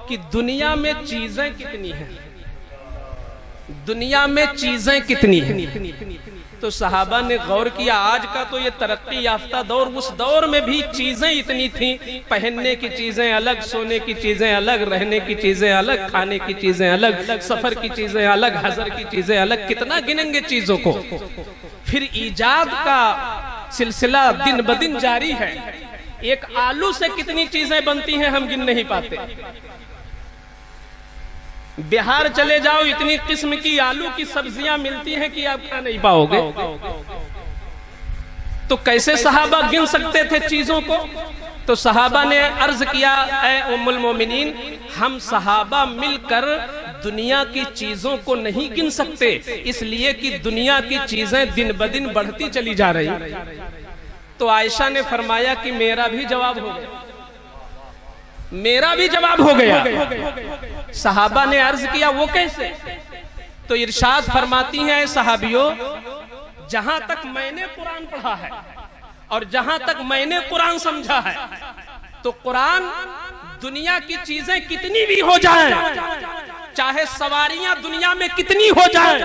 कि दुनिया में चीजें कितनी हैं, दुनिया में चीजें कितनी हैं। तो सहाबा ने गौर किया, आज का तो ये तरक्की याफ्ता दौर, उस दौर में भी चीजें इतनी थी, पहनने की चीजें अलग, सोने की चीजें अलग, रहने की चीजें अलग, खाने की चीजें अलग, सफर की चीजें अलग, हजर की चीजें अलग, कितना गिनेंगे चीजों को। फिर ईजाद का सिलसिला दिन ब दिन जारी है। एक आलू से कितनी चीजें बनती हैं हम गिन नहीं पाते। बिहार चले जाओ, इतनी किस्म की आलू की सब्जियां मिलती हैं कि आप खा नहीं पाओगे। तो कैसे सहाबा गिन सकते थे चीजों को। तो सहाबा ने अर्ज किया, ऐ उम्मुल मोमिनीन, हम सहाबा मिलकर दुनिया की चीजों को नहीं गिन सकते, इसलिए कि दुनिया की चीजें दिन ब दिन बढ़ती चली जा रही। तो आयशा ने फरमाया कि मेरा भी जवाब हो गया, मेरा भी जवाब हो गया। सहाबा ने अर्ज किया, वो कैसे। तो इरशाद फरमाती हैं, सहाबियों, जहां तक मैंने कुरान पढ़ा है और जहां तक मैंने कुरान समझा है, तो कुरान दुनिया की चीजें कितनी भी हो जाएं, चाहे सवारियां दुनिया में कितनी हो जाएं,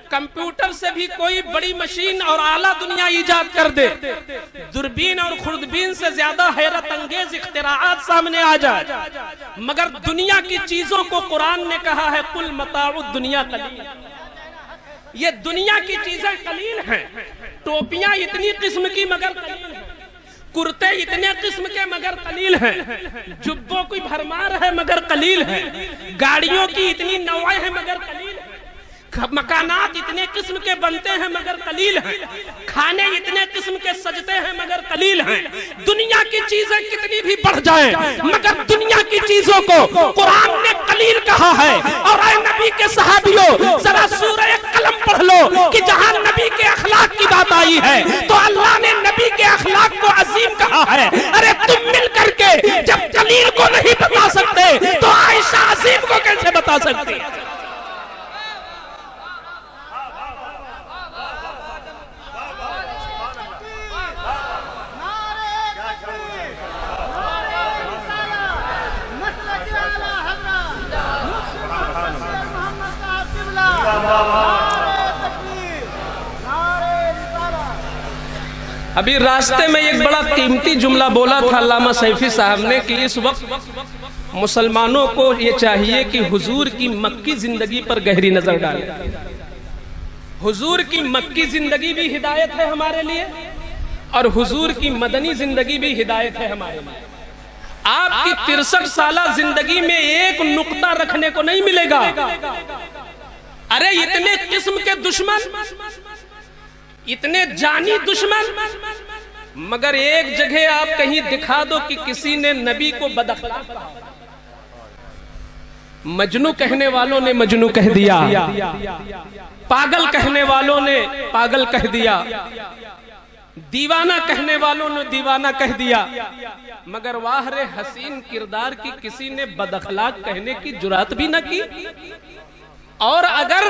कंप्यूटर से भी कोई बड़ी मशीन और आला दुनिया इजाद कर दे, दूरबीन और खुर्दबीन से ज्यादा हैरत अंगेज इख्तिराआत सामने आ जाए, मगर दुनिया की चीजों को कुरान ने कहा है, कुल मताउद दुनिया कलील। ये दुनिया की चीजें कलील हैं। टोपियां इतनी किस्म की मगर कलील हैं, कुर्ते इतने किस्म के मगर कलील हैं, जुब्बों की भरमार है मगर कलील है, गाड़ियों की इतनी नौएं हैं मगर कलील है, मकानात इतने किस्म के बनते हैं मगर कलील हैं, खाने इतने किस्म के सजते हैं मगर कलील हैं। दुनिया की चीजें कितनी भी बढ़ जाएं, मगर दुनिया की चीजों को कुरान ने कलील कहा है। और ऐ नबी के सहाबियों, जरा सूरह कलम पढ़ लो कि जहां नबी के अखलाक की बात आई है, तो अल्लाह ने नबी के अखलाक को अजीम कहा है। अरे तुम मिल करके जब कलील को नहीं बता सकते, तो आयशा अजीम को कैसे बता सकती। अभी रास्ते में एक बड़ा कीमती जुमला बोला था अल्लामा सैफी साहब ने कि इस वक्त मुसलमानों को ये चाहिए कि हुजूर की मक्की जिंदगी पर गहरी नजर डालें। हुजूर की मक्की जिंदगी भी हिदायत है हमारे लिए और हुजूर की मदनी जिंदगी भी हिदायत है हमारे लिए। आपकी 63 साला जिंदगी में एक नुक्ता रखने को नहीं मिलेगा। अरे इतने किस्म के दुश्मन, इतने जानी दुश्मन, मगर एक जगह आप कहीं दिखा दो कि किसी ने नबी को बदअखलाक कहा। मजनू कहने वालों ने मजनू कह दिया, पागल कहने वालों ने पागल कह दिया, दीवाना कहने वालों ने दीवाना कह दिया, मगर वाह रे हसीन किरदार की किसी ने बदअखलाक कहने की जुरात भी न की। और अगर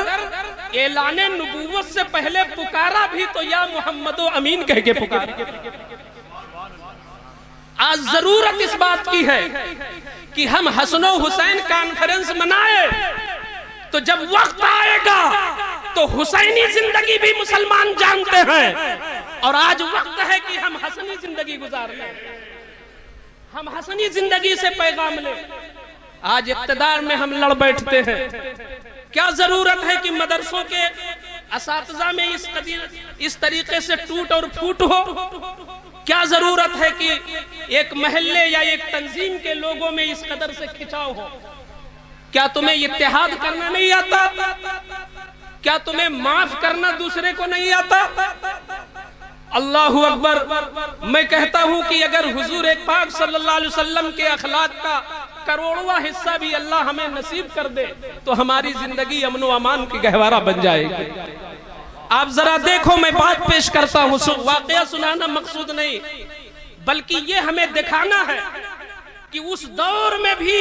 ऐलाने नबूवत से पहले पुकारा भी तो या मोहम्मदो अमीन कह के पुकारा। आज जरूरत इस बात की है कि हम हसन हुसैन कॉन्फ्रेंस मनाए, तो जब वक्त आएगा तो हुसैनी जिंदगी भी मुसलमान जानते हैं। और आज वक्त है कि हम हसनी जिंदगी गुजार लें, हम हसनी जिंदगी से पैगाम लें। आज इक्तदार में हम लड़ बैठते हैं, क्या जरूरत है कि मदरसों के असातिज़ा में इस तरीके से टूट और फूट हो? क्या जरूरत है कि एक महल्ले या एक तंजीम के लोगों में इस कदर से खिंचाव हो? क्या तुम्हें इत्तेहाद करना नहीं आता? क्या तुम्हें माफ करना दूसरे को नहीं आता? अल्लाहु अकबर। मैं कहता हूं कि अगर हुजूर पाक सल्लल्लाहु अलैहि वसल्लम के अखलाक का करोड़वां हिस्सा भी अल्लाह हमें नसीब कर दे तो हमारी जिंदगी अमन व अमान की गहवारा बन जाएगी। आप जरा देखो, मैं बात पेश करता हूं, वाकया सुनाना मकसूद नहीं, बल्कि ये हमें दिखाना है कि उस दौर में भी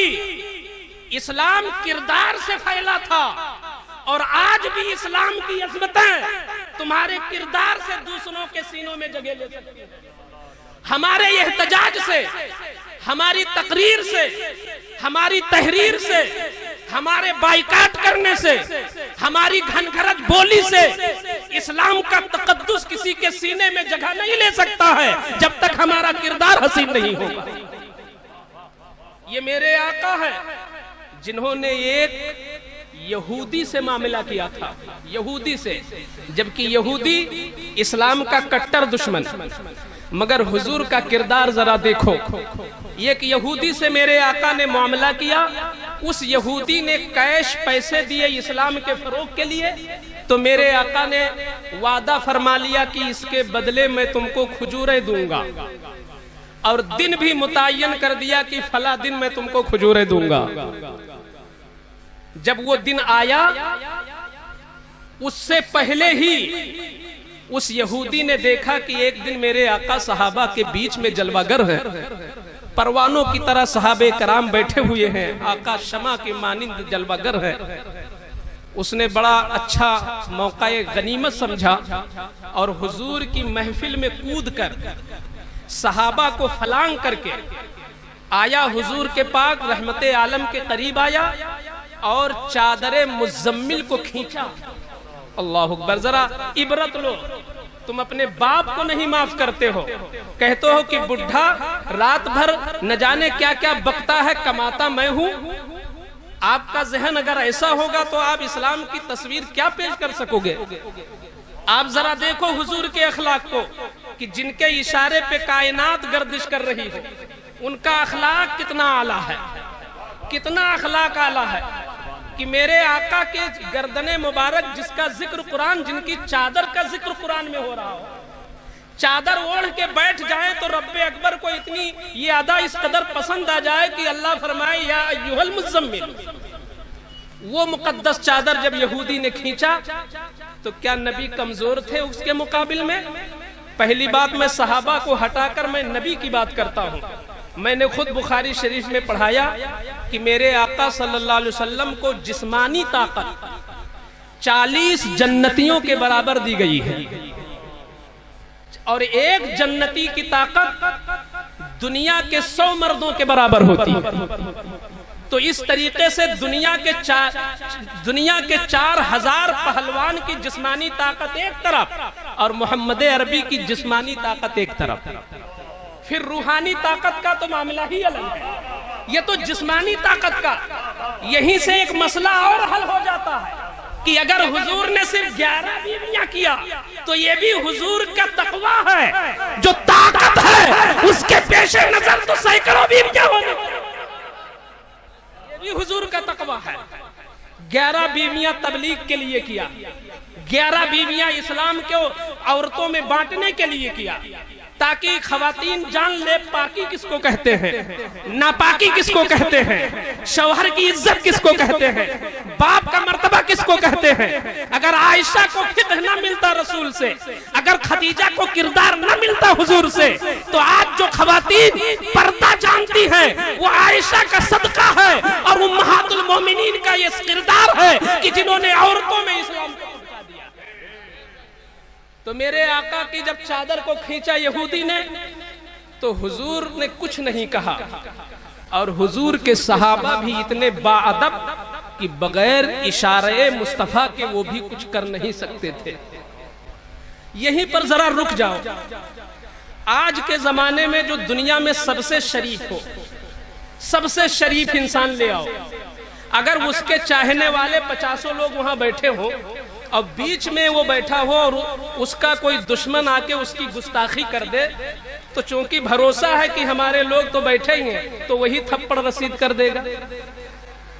इस्लाम किरदार से फैला था और आज भी इस्लाम की अज़मतें तुम्हारे किरदार से दूसरों के सीनों में जगह ले सकती है। हमारे एहतजाज से, हमारी तकरीर से, हमारी तहरीर से, हमारे बाइकाट करने से, हमारी घनघरज बोली से इस्लाम का तकद्दुस किसी के सीने में जगह नहीं ले सकता है जब तक हमारा किरदार हसीन नहीं होगा। ये मेरे आका है जिन्होंने एक यहूदी से मामला किया था, यहूदी से, जबकि यहूदी इस्लाम का कट्टर दुश्मन, मगर हुजूर का किरदार जरा देखो। एक यहूदी से मेरे आका ने मामला किया, उस यहूदी ने कैश पैसे दिए इस्लाम के फरोग के लिए, तो मेरे आका ने वादा फरमा लिया कि इसके बदले मैं तुमको खजूरें दूंगा, और दिन भी मुतय्यन कर दिया कि फला दिन मैं तुमको खजूरें दूंगा। जब वो दिन आया, उससे पहले ही उस यहूदी ने देखा कि एक दिन मेरे आका सहाबा के बीच में जलवागर है, परवानों की तरह सहाबे कराम बैठे हुए हैं, आका शमा के मानिंद जलवागर है। उसने बड़ा अच्छा मौका गनीमत समझा और हुजूर की महफिल में कूद कर सहाबा को फलांग करके आया, हुजूर के पाक रहमते आलम के करीब आया और चादरे मुज़म्मिल को खींचा। अल्लाह अकबर। जरा इबरत लो, तुम अपने बाप को नहीं माफ करते हो, कहते हो कि बुढ़ा रात भर न जाने क्या क्या बकता है, कमाता मैं हूं। आपका जहन अगर ऐसा होगा तो आप इस्लाम की तस्वीर क्या पेश कर सकोगे? आप जरा देखो हुजूर के अखलाक को कि जिनके इशारे पे कायनात गर्दिश कर रही है, उनका अखलाक कितना आला है, कितना अखलाक आला है कि मेरे आका के गर्दने मुबारक जिसका जिक्र कुरान, जिनकी चादर का जिक्र कुरान में हो रहा हो, चादर ओढ़ के बैठ जाए तो रब्बे अकबर को इतनी ये अदा इस कदर पसंद आ जाए कि अल्लाह फरमाए या अय्युहल मुज़म्मिल। वो मुकद्दस चादर जब यहूदी ने खींचा तो क्या नबी कमजोर थे उसके मुकाबिल में? पहली बात, मैं सहाबा को हटाकर मैं नबी की बात करता हूँ। मैंने खुद बुखारी शरीफ में पढ़ाया कि मेरे आका सल्लल्लाहु अलैहि वसल्लम को जिस्मानी ताकत 40 जन्नतियों के बराबर दी गई है, और एक जन्नती की ताकत दुनिया के 100 मर्दों के बराबर होती है। तो इस तरीके से दुनिया के 4000 पहलवान की जिस्मानी ताकत एक तरफ और मोहम्मद अरबी की जिस्मानी ताकत एक तरफ, फिर रूहानी ताकत का तो मामला ही अलग है। ये तो जिस्मानी ताकत का, यहीं से एक मसला और हल हो जाता है कि अगर हुजूर ने सिर्फ 11 बीवियां किया तो ये भी हुजूर का तकवा है, जो ताकत है उसके पेशे नजर तो सैकड़ों बीवियां होने, ये भी हुजूर का तकवा है। 11 बीवियां तबलीग के लिए किया, 11 बीवियां इस्लाम को औरतों में बांटने के लिए किया, ताकि खवातीन जान ले पाकी किसको कहते हैं, नापाकी किसको कहते हैं, शौहर की इज्जत किसको कहते हैं, बाप का मर्तबा किसको कहते हैं। अगर आयशा को फिक्र न मिलता रसूल से, अगर खदीजा को किरदार न मिलता हुजूर से, तो आज जो खवातीन पर्दा जानती हैं वो आयशा का सदका है और उम्महातुल मोमिनीन का ये किरदार है कि जिन्होंने औरतों में इस्लाम को पहुंचा दिया। तो मेरे आका की जब चादर को खींचा यहूदी ने तो हुजूर ने कुछ नहीं कहा, और हुजूर के सहाबा भी इतने बाअदब कि बगैर इशारे मुस्तफा के वो भी कुछ कर नहीं सकते थे। यहीं पर जरा रुक जाओ। आज के जमाने में जो दुनिया में सबसे शरीफ हो, सबसे शरीफ इंसान ले आओ, अगर उसके चाहने वाले 50 लोग वहां बैठे हो और बीच में वो बैठा हो और उसका कोई दुश्मन आके उसकी गुस्ताखी कर दे, तो चूंकि भरोसा है कि हमारे लोग तो बैठे ही हैं, तो वही थप्पड़ रसीद कर देगा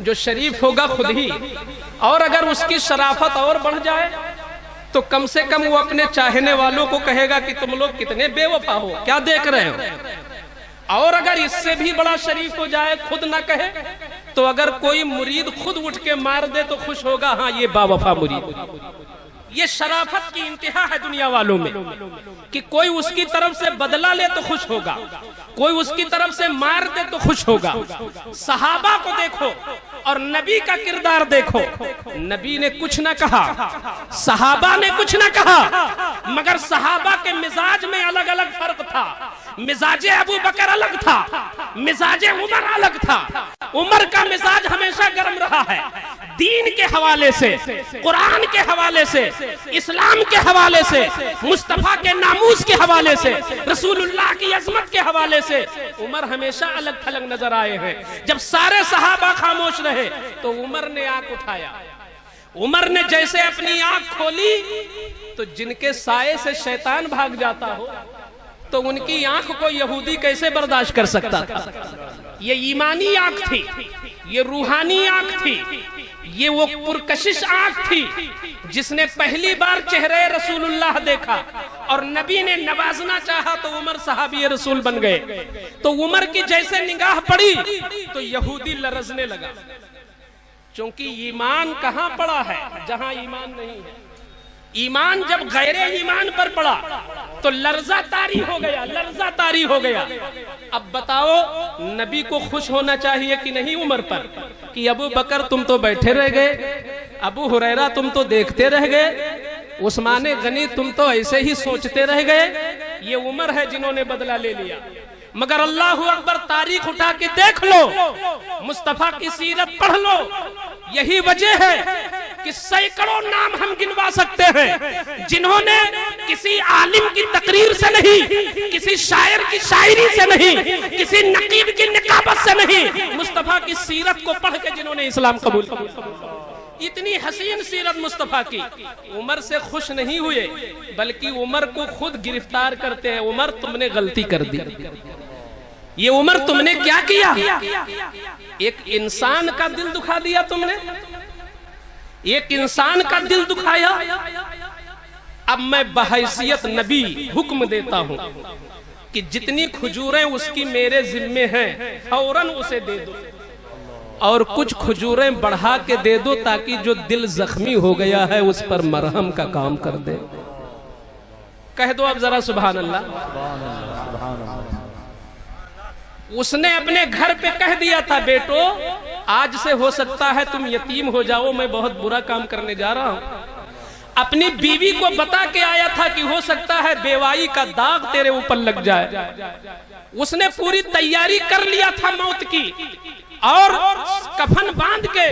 जो शरीफ होगा खुद ही। और अगर उसकी शराफत और बढ़ जाए तो कम से कम वो अपने चाहने वालों को कहेगा कि तुम लोग कितने बेवफा हो, क्या देख रहे हो। और अगर इससे भी बड़ा शरीफ हो जाए, खुद ना कहे, तो अगर कोई मुरीद खुद उठ के मार दे तो खुश होगा, हाँ ये बावफा मुरीद। ये शराफत की इंतहा है दुनिया वालों में कि कोई उसकी तरफ से बदला ले तो खुश होगा, कोई उसकी तरफ से मार दे तो खुश होगा। सहाबा को देखो और नबी का किरदार देखो, नबी ने कुछ ना कहा, सहाबा ने कुछ ना कहा, मगर सहाबा के मिजाज में अलग अलग फर्क था। मिजाजे अबू बकर अलग था, मिजाजे उमर अलग था। उमर का मिजाज हमेशा गर्म रहा है, दीन के हवाले से, कुरान के हवाले से, इस्लाम के हवाले से, मुस्तफा के नामूस के हवाले से, रसूलुल्लाह की अजमत के हवाले से उमर हमेशा अलग थलग नजर आए हैं। जब सारे सहाबा खामोश रहे तो उमर ने आंख उठाया। उमर ने जैसे अपनी आंख खोली तो जिनके साये से शैतान भाग जाता हो, तो उनकी आंख को यहूदी कैसे बर्दाश्त कर सकता था। ये ईमानी आंख थी, ये रूहानी आंख थी, ये वो पुरकशिश आंख थी जिसने पहली बार चेहरे रसूलुल्लाह देखा और नबी ने नवाजना चाहा तो उमर सहाबी रसूल बन गए। तो उमर की जैसे निगाह पड़ी तो यहूदी लरजने लगा, क्योंकि ईमान कहां पड़ा है जहां ईमान नहीं है। ईमान जब गैरे ईमान पर पड़ा तो लर्जा तारी हो गया, लर्जा तारी हो गया। अब बताओ नबी को खुश होना चाहिए कि नहीं उमर पर, कि अबू बकर तुम तो बैठे रह गए, अबू हुरैरा तुम तो देखते रह गए, उस्मान गनी तुम तो ऐसे ही सोचते रह गए। ये उमर है जिन्होंने बदला ले लिया। मगर अल्लाहु अकबर, तारीख उठा के देख लो, मुस्तफा की सीरत पढ़ लो, यही वजह है कि सैकड़ों नाम हम गिनवा सकते हैं जिन्होंने किसी आलिम की तकरीर से नहीं, किसी शायर की शायरी से नहीं, किसी नकीब की निकाबत से नहीं, मुस्तफा की सीरत को पढ़ के जिन्होंने इस्लाम कबूल किया। इतनी हसीन सीरत मुस्तफा की। उमर से खुश नहीं हुए बल्कि उमर को खुद गिरफ्तार करते हैं। उमर तुमने गलती कर दी, ये उमर तुमने क्या किया, एक इंसान का दिल दुखा दिया तुमने, एक इंसान का दिल दुखाया। अब मैं बहैसियत नबी हुक्म देता हूं कि जितनी खजूरें उसकी मेरे जिम्मे हैं फौरन उसे दे दो, और कुछ खजूरें बढ़ा के दे दो ताकि जो दिल जख्मी हो गया है उस पर मरहम का काम कर दे। कह दो अब जरा सुभान अल्लाह। उसने अपने घर पे कह दिया था, बेटो आज से हो सकता है तुम यतीम हो जाओ, मैं बहुत बुरा काम करने जा रहा हूं। अपनी बीवी को बता के आया था कि हो सकता है बेवाई का दाग तेरे ऊपर लग जाए। उसने पूरी तैयारी कर लिया था मौत की, और कफन बांध के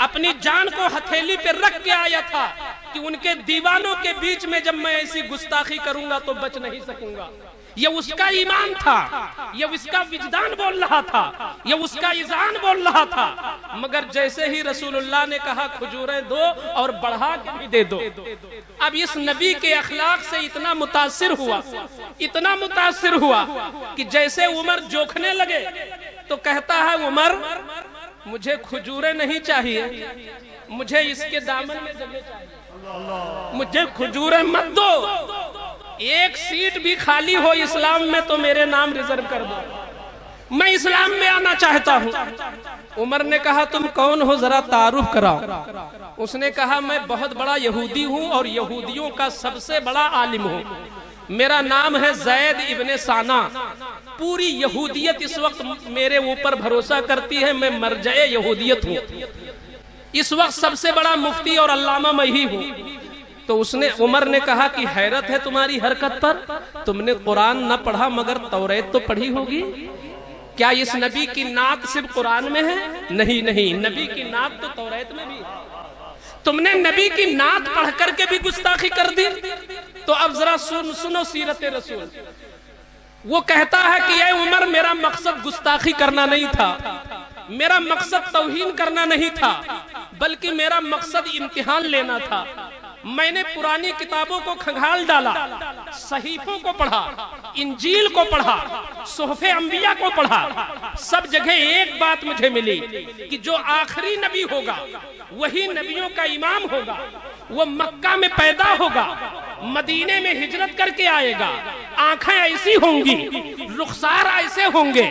अपनी जान को हथेली पे रख के आया था कि उनके दीवानों के बीच में जब मैं ऐसी गुस्ताखी करूंगा तो बच नहीं सकूंगा। ये उसका ईमान था, ये उसका विजदान बोल रहा था, ये उसका ईजान बोल रहा था। मगर जैसे ही रसूलुल्लाह ने कहा खजूरें दो और बढ़ा के भी दे दो, अब इस नबी के अखलाक से इतना मुतासिर हुआ, इतना मुतासिर हुआ कि जैसे उमर जोखने लगे तो कहता है, उमर मुझे खजूरें नहीं चाहिए, मुझे इसके दामन में जगह चाहिए, मुझे खजूरें मत दो, एक सीट भी खाली हो इस्लाम में तो मेरे नाम रिजर्व कर दो, मैं इस्लाम में आना चाहता हूँ। उमर ने कहा तुम कौन हो, जरा तारुफ कराओ। उसने कहा मैं बहुत बड़ा यहूदी हूँ और यहूदियों का सबसे बड़ा आलिम हूँ, मेरा नाम है जैद इब्ने साना। पूरी यहूदियत इस वक्त मेरे ऊपर भरोसा करती है, मैं मरजए यहूदियत हूँ, इस वक्त सबसे बड़ा मुफ्ती और अल्लामा मैं ही हूँ। तो उसने, उमर ने कहा कि हैरत है तुम्हारी हरकत पर, तुमने कुरान न पढ़ा मगर तौरेत तो पढ़ी होगी, क्या इस नबी की नात सिर्फ कुरान में है? नहीं नहीं, नबी की नात तो तौरेत में भी है। तुमने नबी की नात पढ़ करके भी गुस्ताखी कर दी। तो अब जरा सुनो सीरत रसूल। वो कहता है कि ये उमर मेरा मकसद गुस्ताखी करना नहीं था, मेरा मकसद तौहीन करना नहीं था, बल्कि मेरा मकसद इम्तिहान लेना था। मैंने पुरानी किताबों को खंगाल डाला, सहीफों को पढ़ा, इंजील को पढ़ा, सोहफे अंबिया को पढ़ा। सब जगह एक बात मुझे मिली कि जो आखिरी नबी होगा वही नबियों का इमाम होगा। वो मक्का में पैदा होगा, मदीने में हिजरत करके आएगा, आंखें ऐसी होंगी, रुखसार ऐसे होंगे,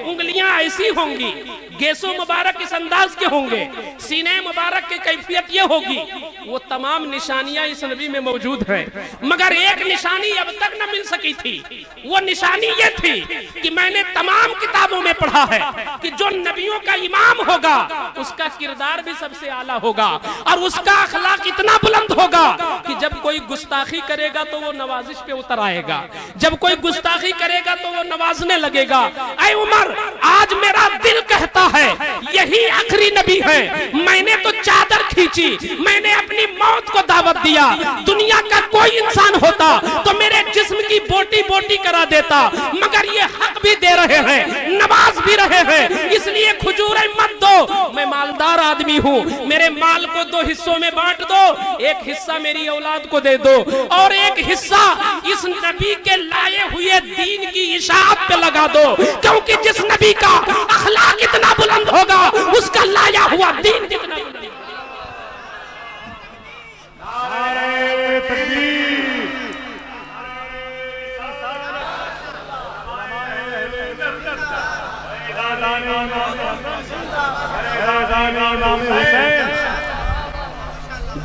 उंगलियां ऐसी होंगी, गेसो मुबारक इस अंदाज के होंगे, सीने मुबारक की कैफियत ये होगी। वो तमाम निशानियां इस नबी में मौजूद हैं, मगर एक निशानी अब तक न मिल सकी थी। वो निशानी ये थी कि मैंने तमाम किताबों में पढ़ा है कि जो नबियों का इमाम होगा उसका किरदार भी सबसे आला होगा और उसका अखलाक इतना बुलंद होगा कि जब कोई गुस्ताखी करेगा तो वो नवाजिश पे उतर आएगा, जब कोई गुस्ताखी करेगा तो वो नवाजने लगेगा। ऐ उमर, आज मेरा दिल कहता है यही आखिरी नबी है। मैंने तो चादर खींची, मैंने अपनी मौत को दावत दिया। दुनिया का कोई इंसान होता तो मेरे जिस्म की बोटी बोटी करा देता, मगर ये हक भी दे रहे हैं, नवाज भी रहे हैं, इसलिए खुजूरें मत दो। मैं मालदार आदमी हूँ, मेरे माल को 2 हिस्सों में बांट दो, एक हिस्सा मेरी औलाद को दे दो और एक हिस्सा इस नबी के लाए हुए दीन की इशाअत पे लगा दो, क्योंकि जिस नबी का अखलाक इतना बुलंद होगा उसका लाया हुआ दीन कितना बुलंद।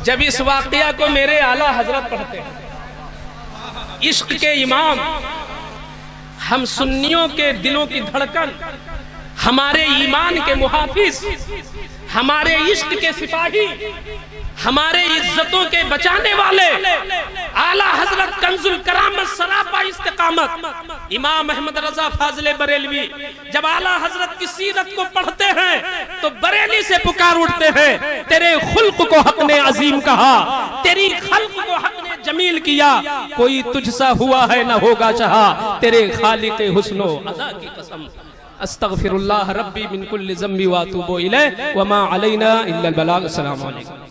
जब इस वाकया को मेरे आला हजरत पढ़ते हैं, इश्क के इमाम, हम सुन्नियों के दिलों की धड़कन, हमारे ईमान के मुहाफिज, हमारे इश्क के सिपाही, हमारे इज्जतों के बचाने वाले आला हजरत कंजुल करामत सरापा इस्तिकामत इमाम अहमद रजा फाजले बरेलवी जब आला हजरत की सीरत को पढ़ते हैं तो बरेली से पुकार उठते हैं, तेरे खुल्क को हक ने अजीम कहा, तेरी खल्क को हक ने जमील किया, कोई तुझसा हुआ है न होगा चाहा, तेरे खालिक हुस्नो अदा की कसम। अस्तगफिरुल्लाह रब्बी मिन कुल्लि ज़म्बि व अतूबु इलैह व मा अलैना इल्लल बलाग। अस्सलामु अलैकुम।